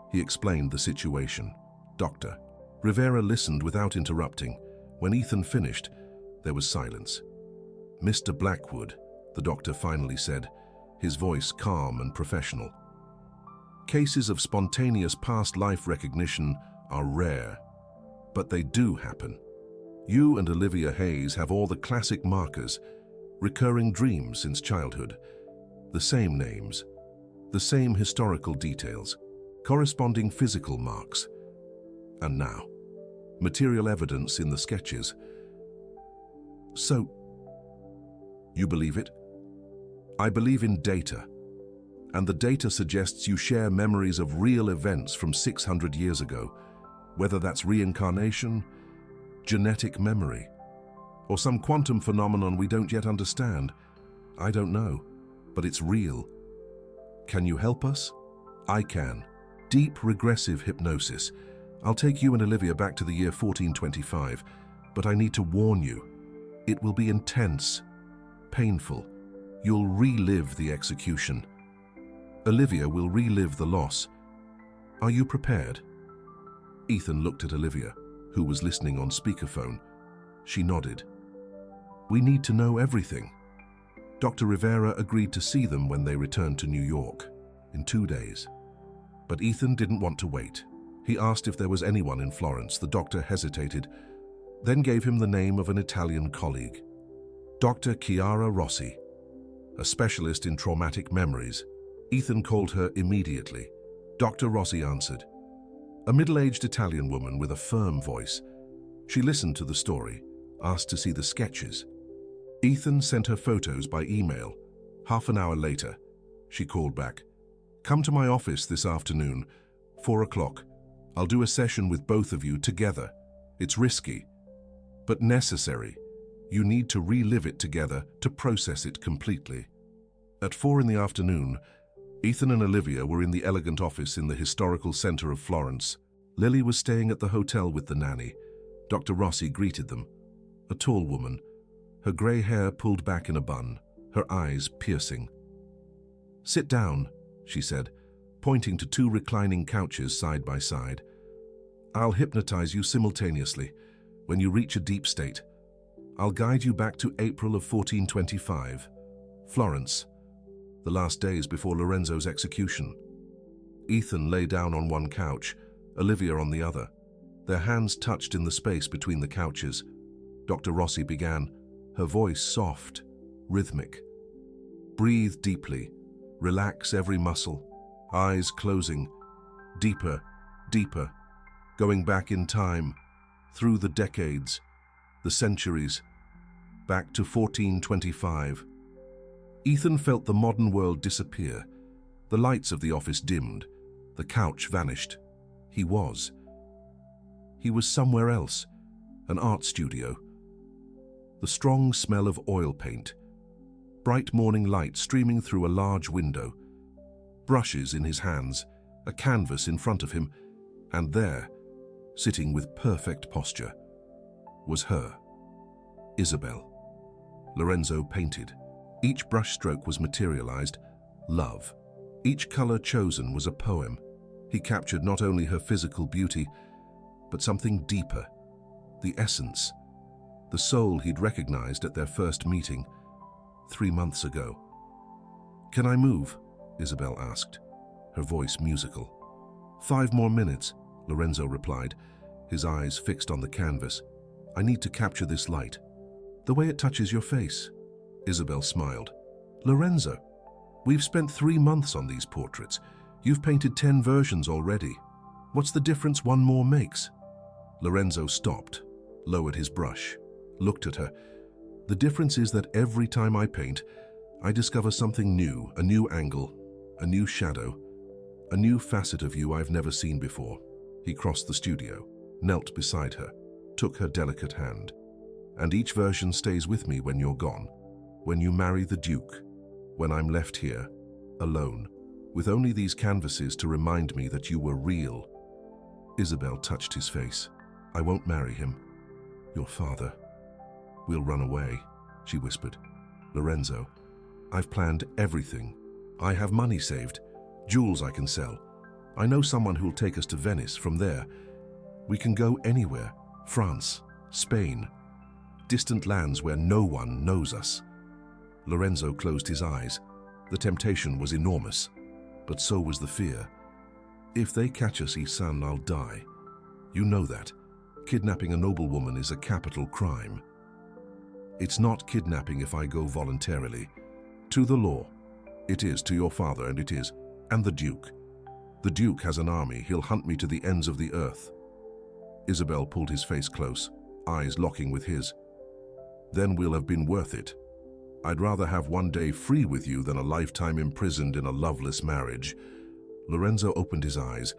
He explained the situation. "Doctor." Rivera listened without interrupting. When Ethan finished, there was silence. "Mr. Blackwood," the doctor finally said, his voice calm and professional. "Cases of spontaneous past life recognition are rare, but they do happen. You and Olivia Hayes have all the classic markers, recurring dreams since childhood, The same names, the same historical details, corresponding physical marks. And now, material evidence in the sketches. So, you believe it? I believe in data. And the data suggests you share memories of real events from 600 years ago, whether that's reincarnation, genetic memory, or some quantum phenomenon we don't yet understand. I don't know, but it's real. Can you help us? I can. Deep regressive hypnosis. I'll take you and Olivia back to the year 1425, but I need to warn you. It will be intense, painful. You'll relive the execution. Olivia will relive the loss. Are you prepared? Ethan looked at Olivia, who was listening on speakerphone. She nodded. We need to know everything. Dr. Rivera agreed to see them when they returned to New York, in 2 days. But Ethan didn't want to wait. He asked if there was anyone in Florence. The doctor hesitated, then gave him the name of an Italian colleague. Dr. Chiara Rossi, a specialist in traumatic memories. Ethan called her immediately. Dr. Rossi answered. A middle-aged Italian woman with a firm voice. She listened to the story, asked to see the sketches. Ethan sent her photos by email. Half an hour later, she called back. Come to my office this afternoon, 4 o'clock. I'll do a session with both of you together. It's risky, but necessary. You need to relive it together to process it completely. At 4 in the afternoon, Ethan and Olivia were in the elegant office in the historical center of Florence. Lily was staying at the hotel with the nanny. Dr. Rossi greeted them. A tall woman, her grey hair pulled back in a bun, her eyes piercing. Sit down, she said, pointing to 2 reclining couches side by side. I'll hypnotize you simultaneously. When you reach a deep state, I'll guide you back to April of 1425. Florence, the last days before Lorenzo's execution. Ethan lay down on one couch, Olivia on the other. Their hands touched in the space between the couches. Dr. Rossi began, her voice soft, rhythmic. Breathe deeply, relax every muscle, eyes closing, deeper, deeper, going back in time, through the decades, the centuries, back to 1425. Ethan felt the modern world disappear. The lights of the office dimmed. The couch vanished. He was somewhere else, an art studio. The strong smell of oil paint, bright morning light streaming through a large window, brushes in his hands, a canvas in front of him, and there, sitting with perfect posture, was her, Isabel. Lorenzo painted. Each brushstroke was materialized, love. Each color chosen was a poem. He captured not only her physical beauty, but something deeper, the essence, the soul he'd recognized at their first meeting 3 months ago. Can I move? Isabel asked, her voice musical. 5 more minutes, Lorenzo replied, his eyes fixed on the canvas. I need to capture this light. The way it touches your face. Isabel smiled. Lorenzo, we've spent 3 months on these portraits. You've painted 10 versions already. What's the difference one more makes? Lorenzo stopped, lowered his brush, looked at her. The difference is that every time I paint, I discover something new, a new angle, a new shadow, a new facet of you I've never seen before. He crossed the studio, knelt beside her, took her delicate hand. And each version stays with me when you're gone, when you marry the Duke, when I'm left here, alone, with only these canvases to remind me that you were real. Isabel touched his face. I won't marry him. Your father. We'll run away, she whispered. Lorenzo, I've planned everything. I have money saved, jewels I can sell. I know someone who'll take us to Venice. From there, we can go anywhere. France, Spain, distant lands where no one knows us. Lorenzo closed his eyes. The temptation was enormous, but so was the fear. If they catch us, Isan, I'll die. You know that. Kidnapping a noblewoman is a capital crime. It's not kidnapping if I go voluntarily. To the law. It is to your father, and it is. And the Duke. The Duke has an army. He'll hunt me to the ends of the earth. Isabel pulled his face close, eyes locking with his. Then we'll have been worth it. I'd rather have one day free with you than a lifetime imprisoned in a loveless marriage. Lorenzo opened his eyes.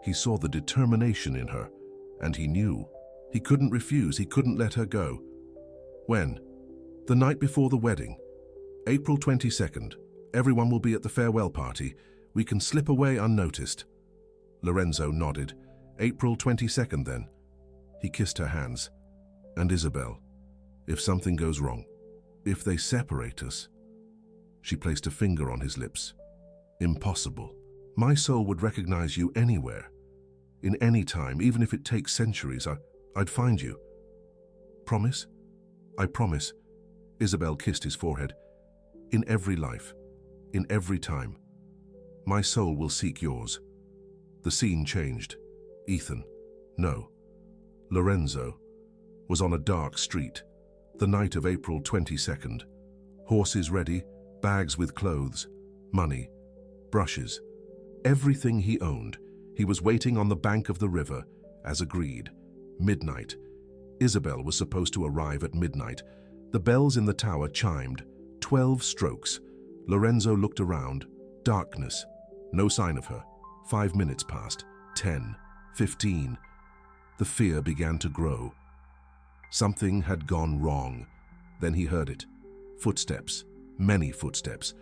He saw the determination in her, and he knew. He couldn't refuse, he couldn't let her go. When? The night before the wedding. April 22nd. Everyone will be at the farewell party. We can slip away unnoticed. Lorenzo nodded. April 22nd then. He kissed her hands. And Isabel, if something goes wrong, if they separate us. She placed a finger on his lips. Impossible. My soul would recognize you anywhere. In any time, even if it takes centuries, I'd find you. Promise? I promise. Isabel kissed his forehead. In every life, in every time, my soul will seek yours. The scene changed. Ethan, no, Lorenzo, was on a dark street, the night of April 22nd. Horses ready, bags with clothes, money, brushes, everything he owned. He was waiting on the bank of the river, as agreed. Midnight. Isabel was supposed to arrive at midnight. The bells in the tower chimed. 12 strokes. Lorenzo looked around. Darkness. No sign of her. 5 minutes passed. 10. 15. The fear began to grow. Something had gone wrong. Then he heard it. Footsteps. Many footsteps.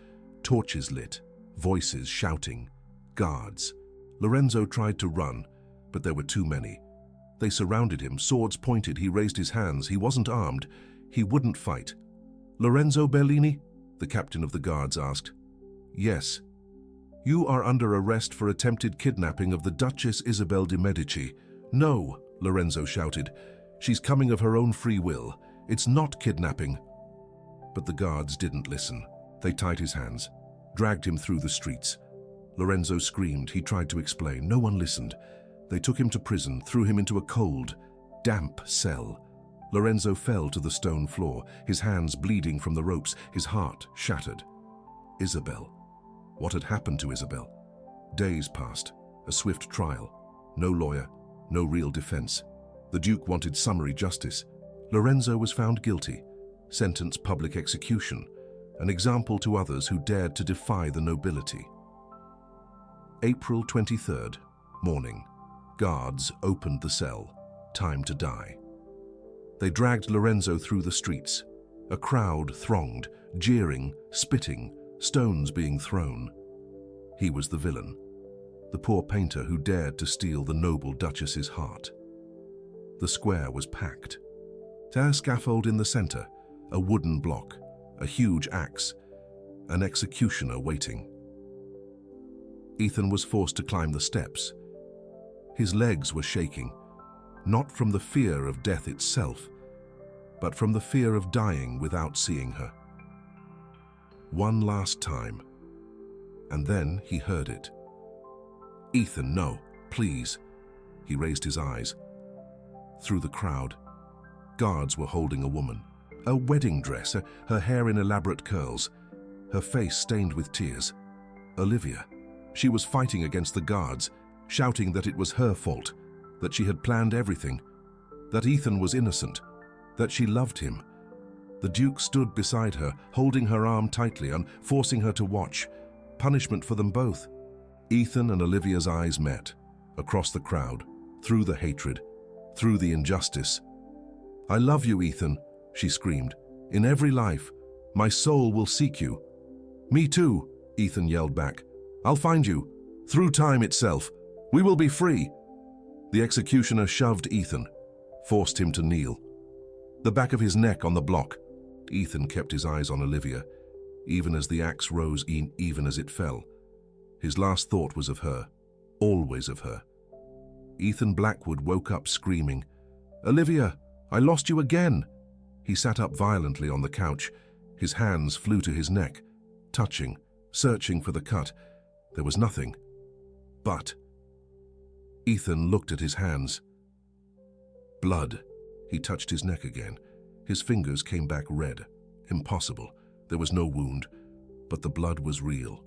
Torches lit. Voices shouting. Guards. Lorenzo tried to run, but there were too many. They surrounded him, swords pointed. He raised his hands. He wasn't armed. He wouldn't fight. Lorenzo Bellini? The captain of the guards asked. Yes. You are under arrest for attempted kidnapping of the Duchess Isabel de Medici. No, Lorenzo shouted. She's coming of her own free will. It's not kidnapping. But the guards didn't listen. They tied his hands, dragged him through the streets. Lorenzo screamed. He tried to explain. No one listened. They took him to prison, threw him into a cold, damp cell. Lorenzo fell to the stone floor, his hands bleeding from the ropes, his heart shattered. Isabel. What had happened to Isabel? Days passed, a swift trial. No lawyer, no real defense. The Duke wanted summary justice. Lorenzo was found guilty, sentenced public execution, an example to others who dared to defy the nobility. April 23rd, morning. Guards opened the cell. Time to die. They dragged Lorenzo through the streets. A crowd thronged, jeering, spitting, stones being thrown. He was the villain, the poor painter who dared to steal the noble Duchess's heart. The square was packed. A scaffold in the center, a wooden block, a huge axe, an executioner waiting. Ethan was forced to climb the steps. His legs were shaking, not from the fear of death itself, but from the fear of dying without seeing her. One last time, and then he heard it. Ethan, no, please. He raised his eyes. Through the crowd, guards were holding a woman, a wedding dress, her hair in elaborate curls, her face stained with tears. Olivia. She was fighting against the guards, shouting that it was her fault, that she had planned everything, that Ethan was innocent, that she loved him. The Duke stood beside her, holding her arm tightly and forcing her to watch. Punishment for them both. Ethan and Olivia's eyes met, across the crowd, through the hatred, through the injustice. I love you, Ethan, she screamed. In every life, my soul will seek you. Me too, Ethan yelled back. I'll find you, through time itself. We will be free. The executioner shoved Ethan, forced him to kneel. The back of his neck on the block. Ethan kept his eyes on Olivia, even as the axe rose, even as it fell. His last thought was of her, always of her. Ethan Blackwood woke up screaming, Olivia, I lost you again. He sat up violently on the couch. His hands flew to his neck, touching, searching for the cut. There was nothing. But Ethan looked at his hands. Blood. He touched his neck again. His fingers came back red. Impossible. There was no wound. but the blood was real.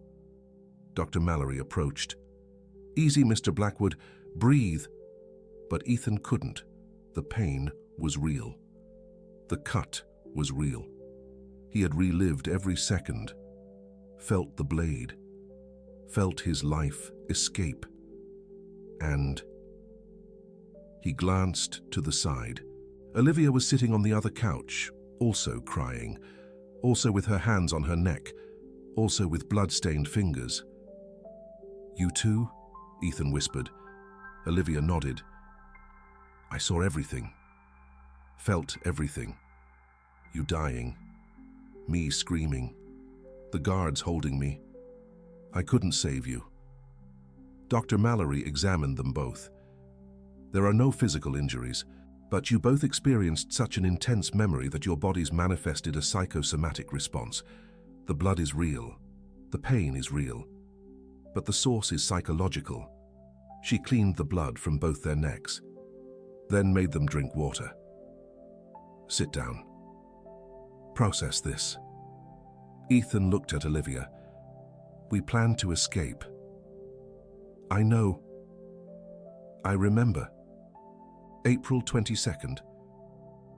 Dr. Mallory approached. "Easy, Mr. Blackwood. Breathe." But Ethan couldn't. The pain was real. The cut was real. He had relived every second, felt the blade, felt his life escape. And he glanced to the side. Olivia was sitting on the other couch, also crying, also with her hands on her neck, also with blood-stained fingers. "You too?" Ethan whispered. Olivia nodded. "I saw everything, felt everything. You dying, me screaming, the guards holding me. I couldn't save you." Dr. Mallory examined them both. "There are no physical injuries, but you both experienced such an intense memory that your bodies manifested a psychosomatic response. The blood is real, the pain is real, but the source is psychological." She cleaned the blood from both their necks, then made them drink water. "Sit down. Process this." Ethan looked at Olivia. "We planned to escape. I know. I remember. April 22nd.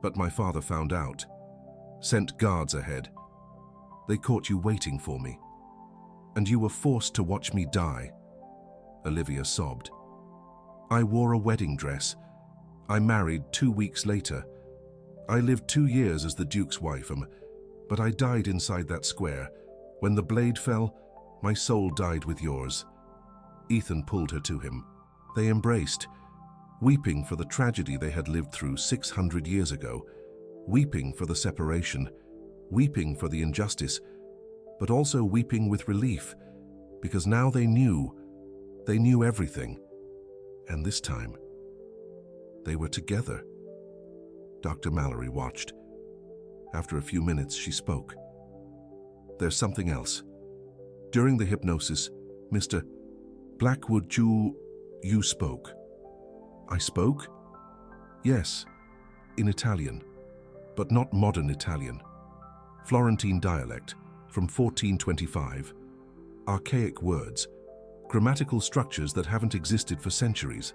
But my father found out. Sent guards ahead. They caught you waiting for me. And you were forced to watch me die." Olivia sobbed. "I wore a wedding dress. I married 2 weeks later. I lived 2 years as the Duke's wife, but I died inside that square. When the blade fell, my soul died with yours." Ethan pulled her to him. They embraced, weeping for the tragedy they had lived through 600 years ago, weeping for the separation, weeping for the injustice, but also weeping with relief, because now they knew everything. And this time, they were together. Dr. Mallory watched. After a few minutes, she spoke. "There's something else. During the hypnosis, Mr. Blackwood, you spoke." "I spoke?" "Yes, in Italian, but not modern Italian. Florentine dialect from 1425. Archaic words, grammatical structures that haven't existed for centuries."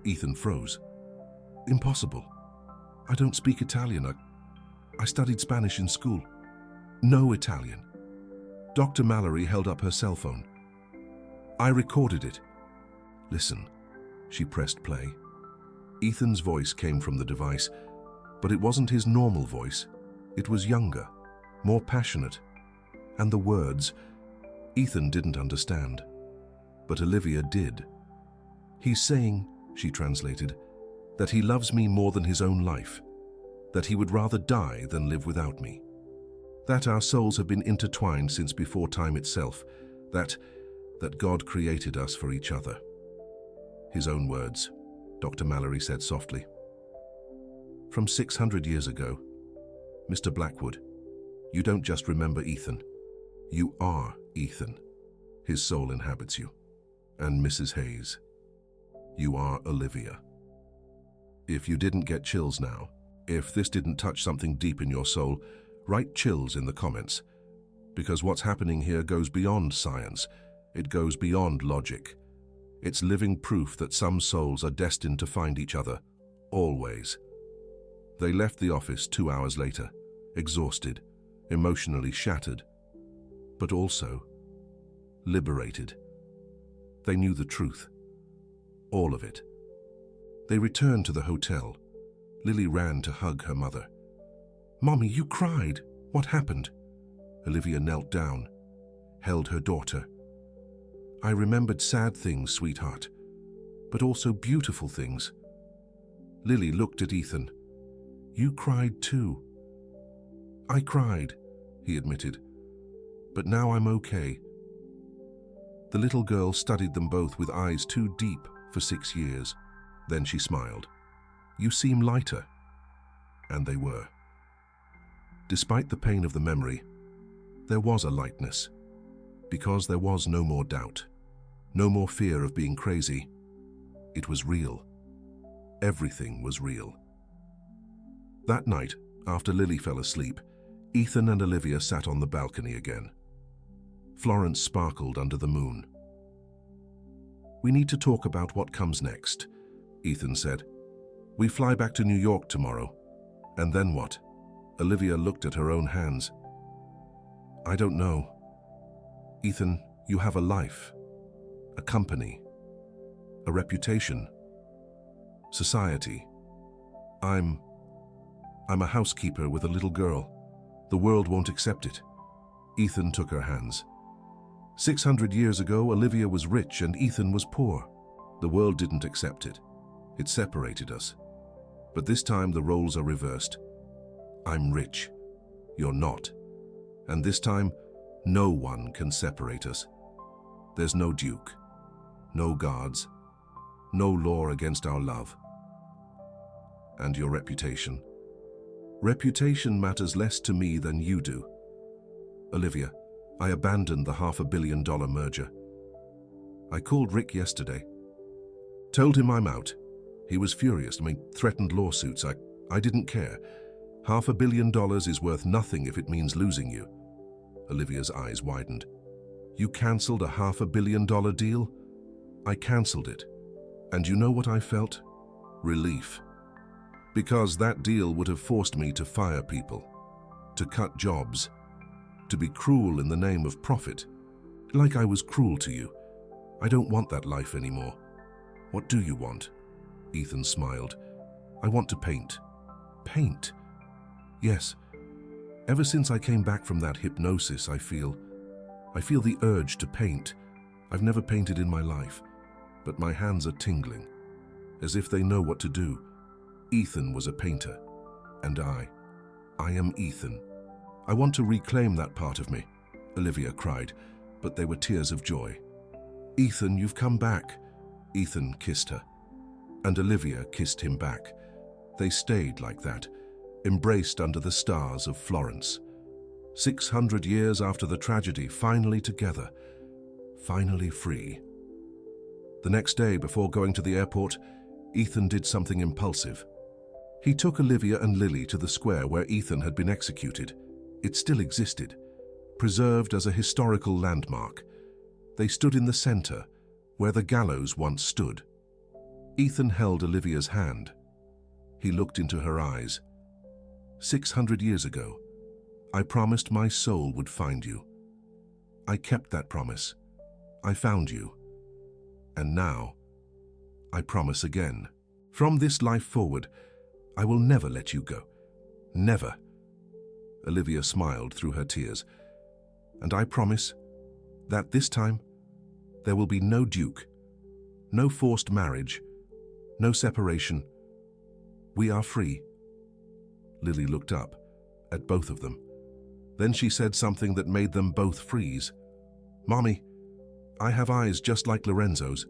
Ethan froze. "Impossible. I don't speak Italian. I studied Spanish in school. No Italian." Dr. Mallory held up her cell phone. "I recorded it. Listen." She pressed play. Ethan's voice came from the device, but it wasn't his normal voice. It was younger, more passionate. And the words, Ethan didn't understand. But Olivia did. "He's saying," she translated, "that he loves me more than his own life, that he would rather die than live without me, that our souls have been intertwined since before time itself, that God created us for each other." His own words, Dr. Mallory said softly. "From 600 years ago, Mr. Blackwood, you don't just remember Ethan. You are Ethan. His soul inhabits you. And Mrs. Hayes, you are Olivia." If you didn't get chills now, if this didn't touch something deep in your soul, write chills in the comments. Because what's happening here goes beyond science. It goes beyond logic. It's living proof that some souls are destined to find each other, always. They left the office 2 hours later, exhausted, emotionally shattered, but also liberated. They knew the truth, all of it. They returned to the hotel. Lily ran to hug her mother. "Mommy, you cried. What happened?" Olivia knelt down, held her daughter. "I remembered sad things, sweetheart, but also beautiful things." Lily looked at Ethan. "You cried too." "I cried," he admitted, "but now I'm okay." The little girl studied them both with eyes too deep for 6 years. Then she smiled. "You seem lighter." And they were. Despite the pain of the memory, there was a lightness, because there was no more doubt, no more fear of being crazy. It was real. Everything was real. That night, after Lily fell asleep, Ethan and Olivia sat on the balcony again. Florence sparkled under the moon. "We need to talk about what comes next," Ethan said. "We fly back to New York tomorrow. And then what?" Olivia looked at her own hands. "I don't know. Ethan, you have a life, a company, a reputation, society. I'm a housekeeper with a little girl. The world won't accept it." Ethan took her hands. 600 years ago, Olivia was rich and Ethan was poor. The world didn't accept it. It separated us. But this time the roles are reversed. I'm rich. You're not. And this time, no one can separate us. There's no duke, no guards, no law against our love. And your reputation? Reputation matters less to me than you do. Olivia, I abandoned the $500 million merger. I called Rick yesterday. Told him I'm out. He was furious. Threatened lawsuits. I didn't care. $500 million is worth nothing if it means losing you. Olivia's eyes widened. You cancelled a $500 million deal? I cancelled it. And you know what I felt? Relief. Because that deal would have forced me to fire people, to cut jobs, to be cruel in the name of profit, like I was cruel to you. I don't want that life anymore. What do you want? Ethan smiled. I want to paint. Paint? Yes. Ever since I came back from that hypnosis, I feel the urge to paint. I've never painted in my life, but my hands are tingling, as if they know what to do. Ethan was a painter, and I am Ethan. I want to reclaim that part of me, Olivia cried, but they were tears of joy. Ethan, you've come back. Ethan kissed her, and Olivia kissed him back. They stayed like that, embraced under the stars of Florence. 600 years after the tragedy, finally together, finally free. The next day, before going to the airport, Ethan did something impulsive. He took Olivia and Lily to the square where Ethan had been executed. It still existed, preserved as a historical landmark. They stood in the center, where the gallows once stood. Ethan held Olivia's hand. He looked into her eyes. 600 years ago, I promised my soul would find you. I kept that promise. I found you. And now, I promise again. From this life forward, I will never let you go. Never. Olivia smiled through her tears. And I promise that this time, there will be no duke, no forced marriage, no separation. We are free. Lily looked up at both of them. Then she said something that made them both freeze. Mommy, I have eyes just like Lorenzo's.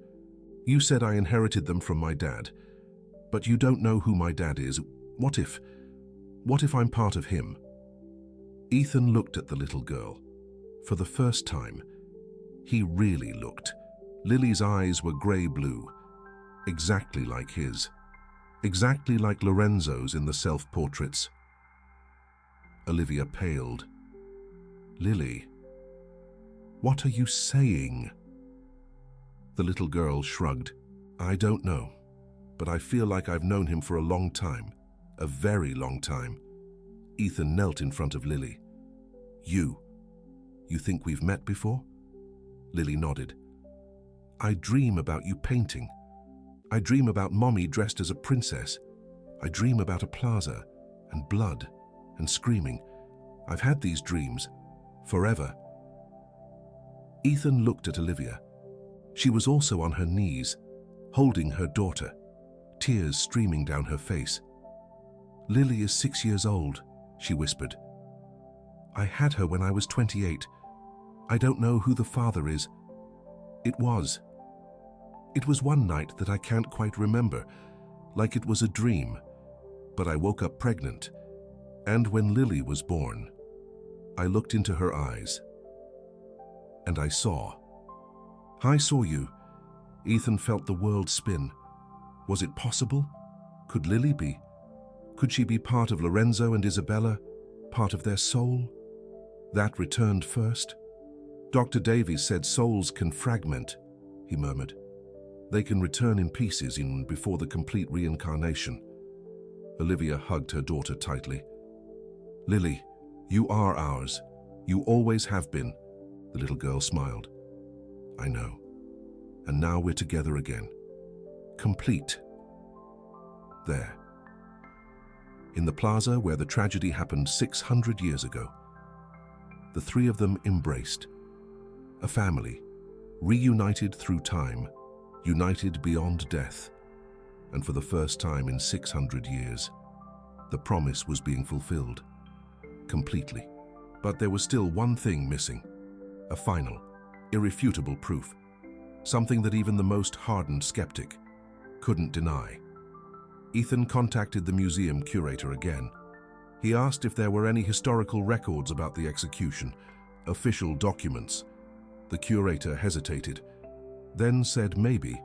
You said I inherited them from my dad. But you don't know who my dad is. What if I'm part of him? Ethan looked at the little girl. For the first time, he really looked. Lily's eyes were grey-blue, exactly like his. Exactly like Lorenzo's in the self-portraits. Olivia paled. Lily, what are you saying? The little girl shrugged. I don't know, but I feel like I've known him for a long time, a very long time. Ethan knelt in front of Lily. You think we've met before? Lily nodded. I dream about you painting. I dream about Mommy dressed as a princess. I dream about a plaza, and blood, and screaming. I've had these dreams, forever. Ethan looked at Olivia. She was also on her knees, holding her daughter, tears streaming down her face. Lily is 6 years old, she whispered. I had her when I was 28. I don't know who the father is. It was one night that I can't quite remember, like it was a dream, but I woke up pregnant, and when Lily was born, I looked into her eyes, and I saw you. Ethan felt the world spin. Was it possible? Could Lily be? Could she be part of Lorenzo and Isabella, part of their soul? That returned first? Dr. Davies said souls can fragment, he murmured. They can return in pieces even before the complete reincarnation. Olivia hugged her daughter tightly. Lily, you are ours. You always have been, the little girl smiled. I know. And now we're together again. Complete. There. In the plaza where the tragedy happened 600 years ago, the three of them embraced. A family, reunited through time, united beyond death. And for the first time in 600 years, the promise was being fulfilled. Completely. But there was still one thing missing. A final, irrefutable proof. Something that even the most hardened skeptic couldn't deny. Ethan contacted the museum curator again. He asked if there were any historical records about the execution, official documents. The curator hesitated, then said maybe.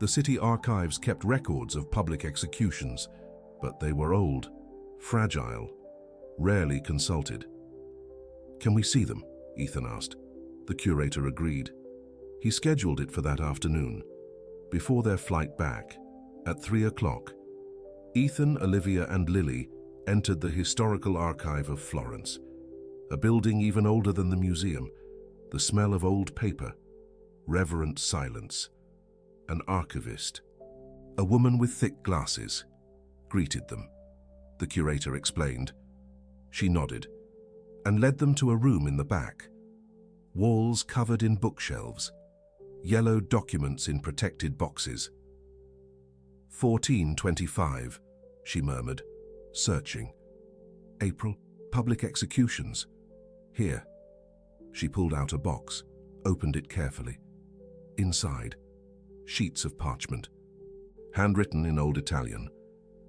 The city archives kept records of public executions, but they were old, fragile, rarely consulted. Can we see them? Ethan asked. The curator agreed. He scheduled it for that afternoon, before their flight back, at 3 o'clock. Ethan, Olivia, and Lily entered the Historical Archive of Florence, a building even older than the museum, the smell of old paper, reverent silence. An archivist, a woman with thick glasses, greeted them. The curator explained. She nodded and led them to a room in the back. Walls covered in bookshelves, yellow documents in protected boxes. 1425, she murmured, searching. April, public executions. Here. She pulled out a box, opened it carefully. Inside, sheets of parchment, handwritten in Old Italian.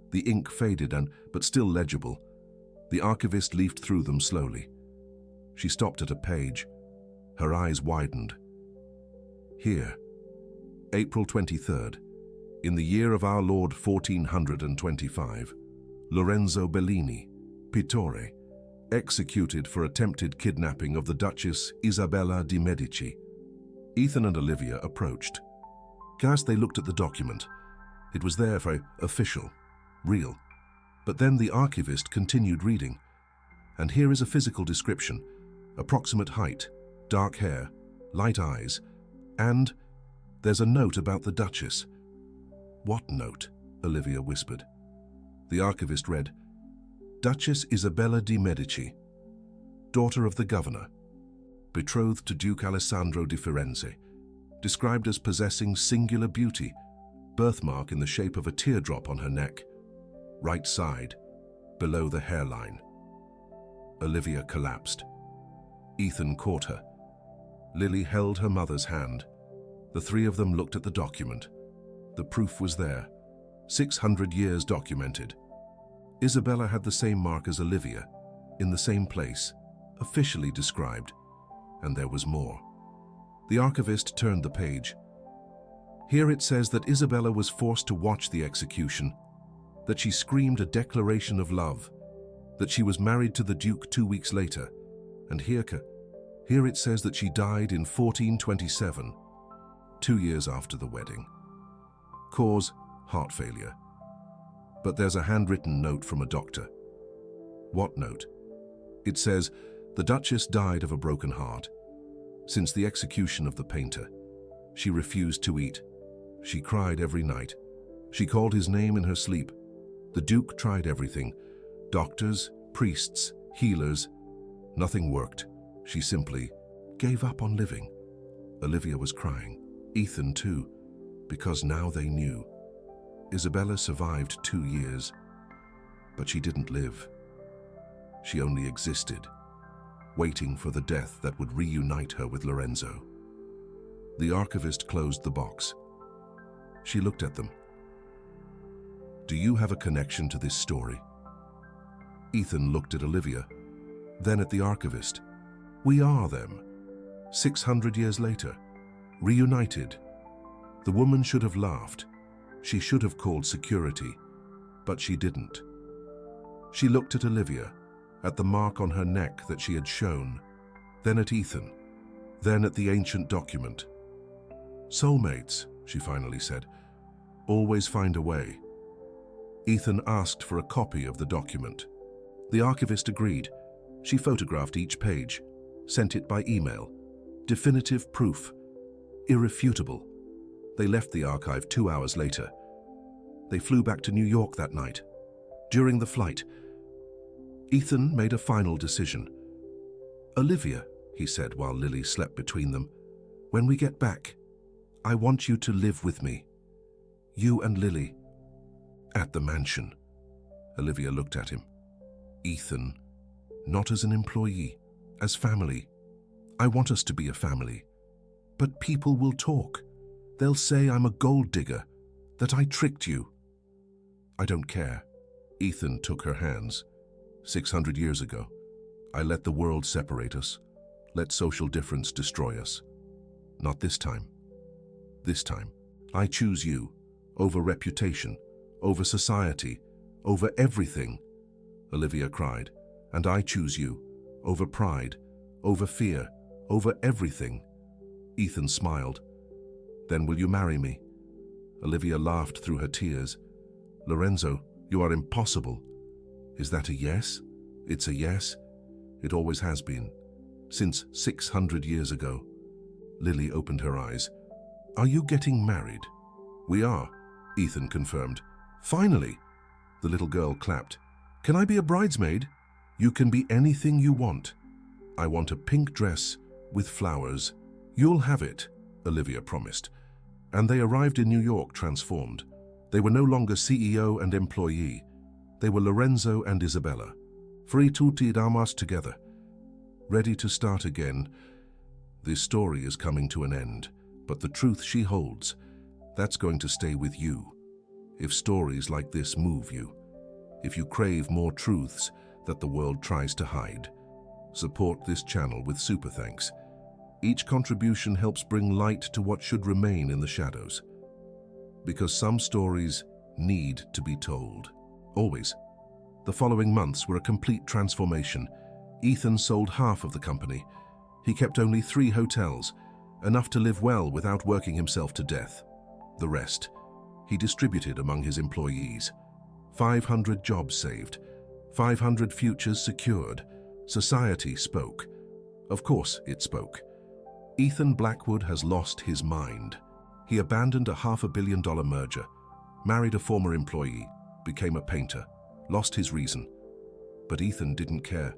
The ink faded but still legible. The archivist leafed through them slowly. She stopped at a page. Her eyes widened. Here, April 23rd, in the year of our Lord 1425, Lorenzo Bellini, Pittore, executed for attempted kidnapping of the Duchess Isabella di Medici. Ethan and Olivia approached. As they looked at the document, it was there for official, real. But then the archivist continued reading. And here is a physical description: approximate height, dark hair, light eyes, and there's a note about the Duchess. What note? Olivia whispered. The archivist read, Duchess Isabella di Medici, daughter of the governor, betrothed to Duke Alessandro di Firenze, described as possessing singular beauty, birthmark in the shape of a teardrop on her neck, right side, below the hairline. Olivia collapsed. Ethan caught her. Lily held her mother's hand. The three of them looked at the document. The proof was there, 600 years documented. Isabella had the same mark as Olivia, in the same place, officially described, and there was more. The archivist turned the page. Here it says that Isabella was forced to watch the execution, that she screamed a declaration of love, that she was married to the Duke 2 weeks later, and here it says that she died in 1427, 2 years after the wedding. Cause, heart failure. But there's a handwritten note from a doctor. What note? It says, the Duchess died of a broken heart. Since the execution of the painter, she refused to eat. She cried every night. She called his name in her sleep. The Duke tried everything. Doctors, priests, healers. Nothing worked. She simply gave up on living. Olivia was crying. Ethan too, because now they knew. Isabella survived 2 years, but she didn't live. She only existed, waiting for the death that would reunite her with Lorenzo. The archivist closed the box. She looked at them. Do you have a connection to this story? Ethan looked at Olivia, then at the archivist. We are them. 600 years later, reunited. The woman should have laughed. She should have called security, but she didn't. She looked at Olivia, at the mark on her neck that she had shown, then at Ethan, Then at the ancient document. "Soulmates," she finally said, "always find a way." Ethan asked for a copy of the document. The archivist agreed. She photographed each page, sent it by email. Definitive proof. Irrefutable. They left the archive 2 hours later. They flew back to New York that night. During the flight, Ethan made a final decision. "Olivia," he said while Lily slept between them, "when we get back, I want you to live with me. You and Lily." "At the mansion." Olivia looked at him. "Ethan, not as an employee, as family. I want us to be a family. But people will talk. They'll say I'm a gold digger, that I tricked you." "I don't care." Ethan took her hands. 600 years ago, I let the world separate us, let social difference destroy us. Not this time. This time, I choose you, over reputation, over society, over everything. Olivia cried. "And I choose you, over pride, over fear, over everything." Ethan smiled. "Then will you marry me?" Olivia laughed through her tears. "Lorenzo, you are impossible." "Is that a yes?" "It's a yes. It always has been. Since 600 years ago." Lily opened her eyes. "Are you getting married?" "We are," Ethan confirmed. "Finally!" The little girl clapped. "Can I be a bridesmaid?" "You can be anything you want." "I want a pink dress with flowers." "You'll have it," Olivia promised. And they arrived in New York transformed. They were no longer CEO and employee. They were Lorenzo and Isabella, free tutti damas together, ready to start again. This story is coming to an end, but the truth she holds, that's going to stay with you. If stories like this move you, if you crave more truths that the world tries to hide, support this channel with super thanks. Each contribution helps bring light to what should remain in the shadows. Because some stories need to be told. Always. The following months were a complete transformation. Ethan sold half of the company. He kept only 3 hotels, enough to live well without working himself to death. The rest, he distributed among his employees. 500 jobs saved, 500 futures secured. Society spoke. Of course it spoke. Ethan Blackwood has lost his mind. He abandoned a $500 million merger, married a former employee, became a painter, lost his reason. But Ethan didn't care.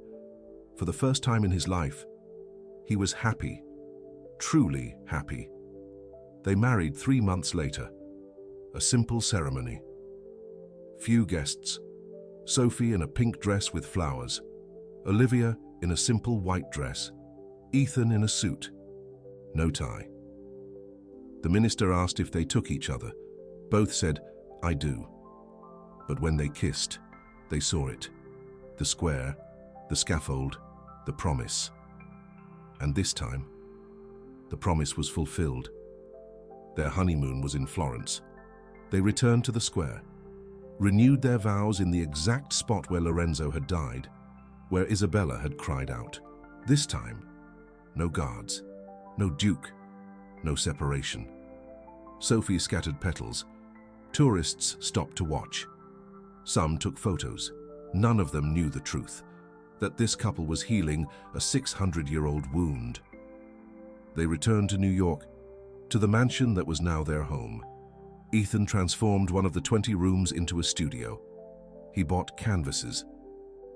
For the first time in his life, he was happy, truly happy. They married 3 months later. A simple ceremony. Few guests. Sophie in a pink dress with flowers. Olivia in a simple white dress. Ethan in a suit. No tie. The minister asked if they took each other. Both said, "I do." But when they kissed, they saw it. The square, the scaffold, the promise. And this time, the promise was fulfilled. Their honeymoon was in Florence. They returned to the square, renewed their vows in the exact spot where Lorenzo had died, where Isabella had cried out. This time, no guards, no duke, no separation. Sophie scattered petals. Tourists stopped to watch. Some took photos. None of them knew the truth, that this couple was healing a 600-year-old wound. They returned to New York, to the mansion that was now their home. Ethan transformed one of the 20 rooms into a studio. He bought canvases,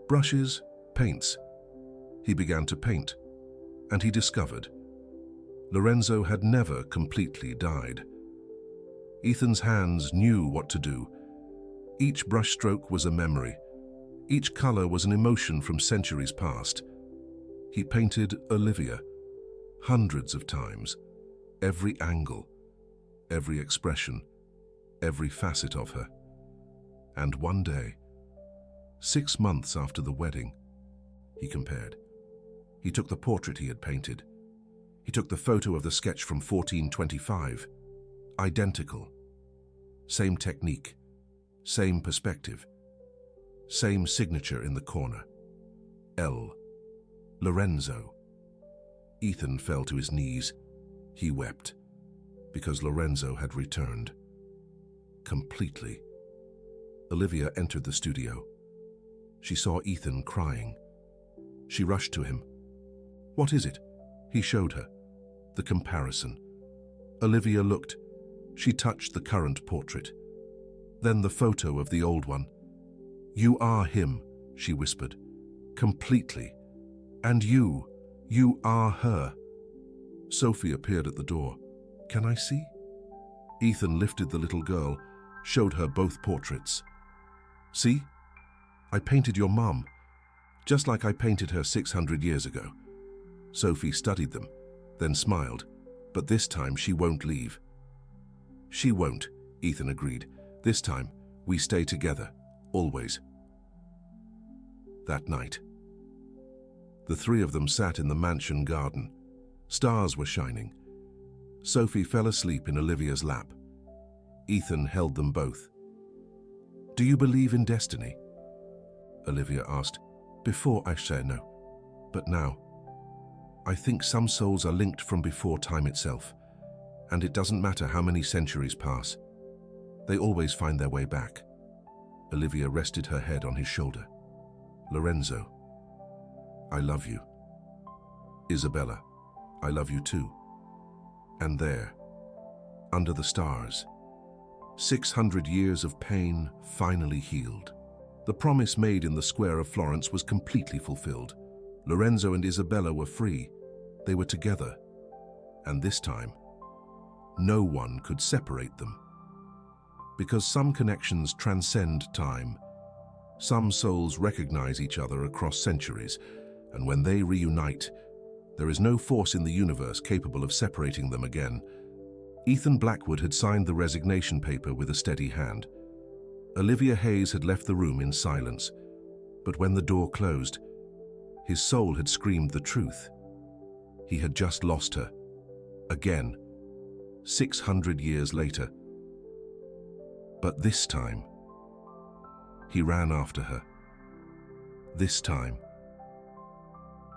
brushes, paints. He began to paint, and he discovered Lorenzo had never completely died. Ethan's hands knew what to do. Each brushstroke was a memory. Each color was an emotion from centuries past. He painted Olivia hundreds of times, every angle, every expression, every facet of her. And one day, 6 months after the wedding, he compared. He took the portrait he had painted. He took the photo of the sketch from 1425. Identical. Same technique, same perspective, same signature in the corner. L. Lorenzo. Ethan fell to his knees. He wept, because Lorenzo had returned. Completely. Olivia entered the studio. She saw Ethan crying. She rushed to him. "What is it?" He showed her. The comparison. Olivia looked. She touched the current portrait. Then the photo of the old one. "You are him," she whispered. "Completely. And you are her." Sophie appeared at the door. "Can I see?" Ethan lifted the little girl, showed her both portraits. "See? I painted your mum, just like I painted her 600 years ago." Sophie studied them, then smiled, but this time she won't leave. "She won't," Ethan agreed. "This time, we stay together, always." That night, the three of them sat in the mansion garden. Stars were shining. Sophie fell asleep in Olivia's lap. Ethan held them both. "Do you believe in destiny?" Olivia asked. "Before I say no, but now. I think some souls are linked from before time itself, and it doesn't matter how many centuries pass. They always find their way back." Olivia rested her head on his shoulder. "Lorenzo, I love you. Isabella, I love you too." And there, under the stars, 600 years of pain finally healed. The promise made in the square of Florence was completely fulfilled. Lorenzo and Isabella were free. They were together. And this time, no one could separate them. Because some connections transcend time. Some souls recognize each other across centuries, and when they reunite, there is no force in the universe capable of separating them again. Ethan Blackwood had signed the resignation paper with a steady hand. Olivia Hayes had left the room in silence, but when the door closed, his soul had screamed the truth. He had just lost her. Again, 600 years later. But this time, he ran after her. This time,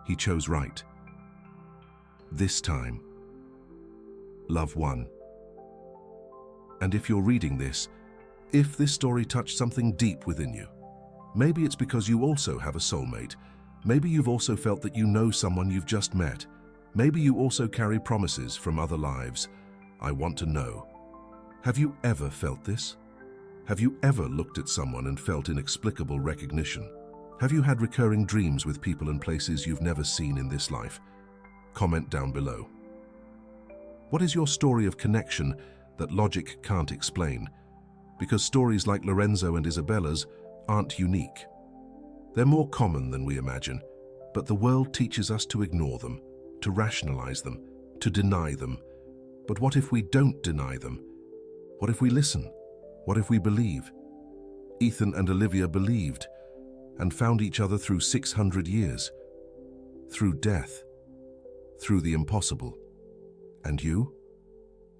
he chose right. This time, love won. And if you're reading this, if this story touched something deep within you, maybe it's because you also have a soulmate. Maybe you've also felt that you know someone you've just met. Maybe you also carry promises from other lives. I want to know. Have you ever felt this? Have you ever looked at someone and felt inexplicable recognition? Have you had recurring dreams with people and places you've never seen in this life? Comment down below. What is your story of connection that logic can't explain? Because stories like Lorenzo and Isabella's aren't unique. They're more common than we imagine, but the world teaches us to ignore them, to rationalize them, to deny them. But what if we don't deny them? What if we listen? What if we believe? Ethan and Olivia believed and found each other through 600 years, through death, through the impossible. And you?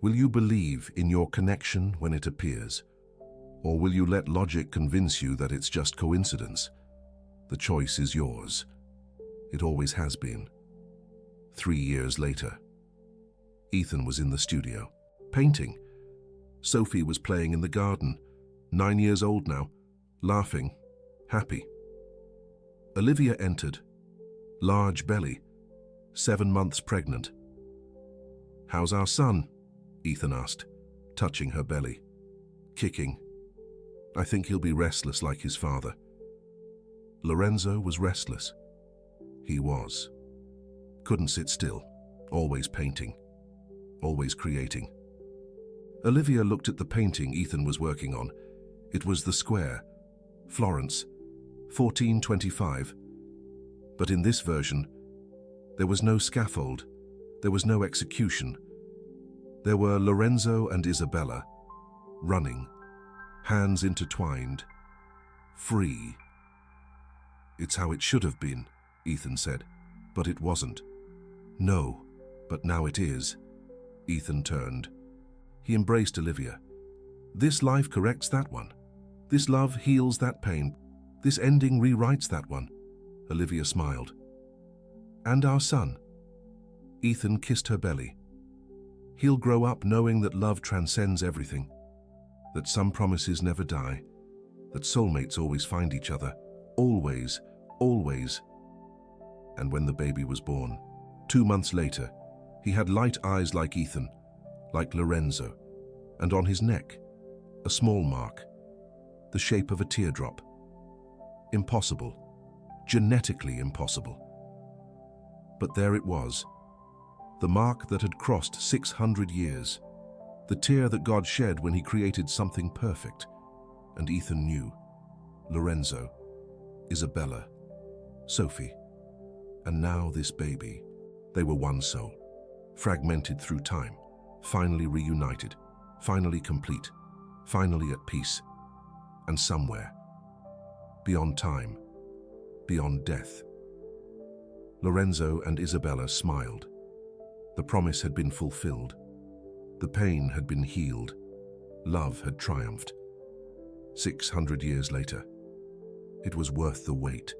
Will you believe in your connection when it appears? Or will you let logic convince you that it's just coincidence? The choice is yours. It always has been. 3 years later, Ethan was in the studio, painting. Sophie was playing in the garden, 9 years old now, laughing, happy. Olivia entered, large belly, 7 months pregnant. "How's our son?" Ethan asked, touching her belly. "Kicking. I think he'll be restless like his father." Lorenzo was restless. He was. Couldn't sit still, always painting, always creating. Olivia looked at the painting Ethan was working on. It was the square, Florence, 1425. But in this version, there was no scaffold, there was no execution. There were Lorenzo and Isabella, running, hands intertwined, free. "It's how it should have been," Ethan said, "but it wasn't." "No, but now it is." Ethan turned. He embraced Olivia. "This life corrects that one. This love heals that pain. This ending rewrites that one." Olivia smiled. "And our son?" Ethan kissed her belly. He'll grow up knowing that love transcends everything, that some promises never die, that soulmates always find each other, always, always. And when the baby was born, 2 months later, he had light eyes like Ethan, like Lorenzo, and on his neck, a small mark, the shape of a teardrop. Impossible, genetically impossible. But there it was, the mark that had crossed 600 years, the tear that God shed when he created something perfect. And Ethan knew. Lorenzo, Isabella, Sophie, and now this baby. They were one soul, fragmented through time, finally reunited, finally complete, finally at peace. And somewhere, beyond time, beyond death, Lorenzo and Isabella smiled. The promise had been fulfilled. The pain had been healed. Love had triumphed. 600 years later, it was worth the wait.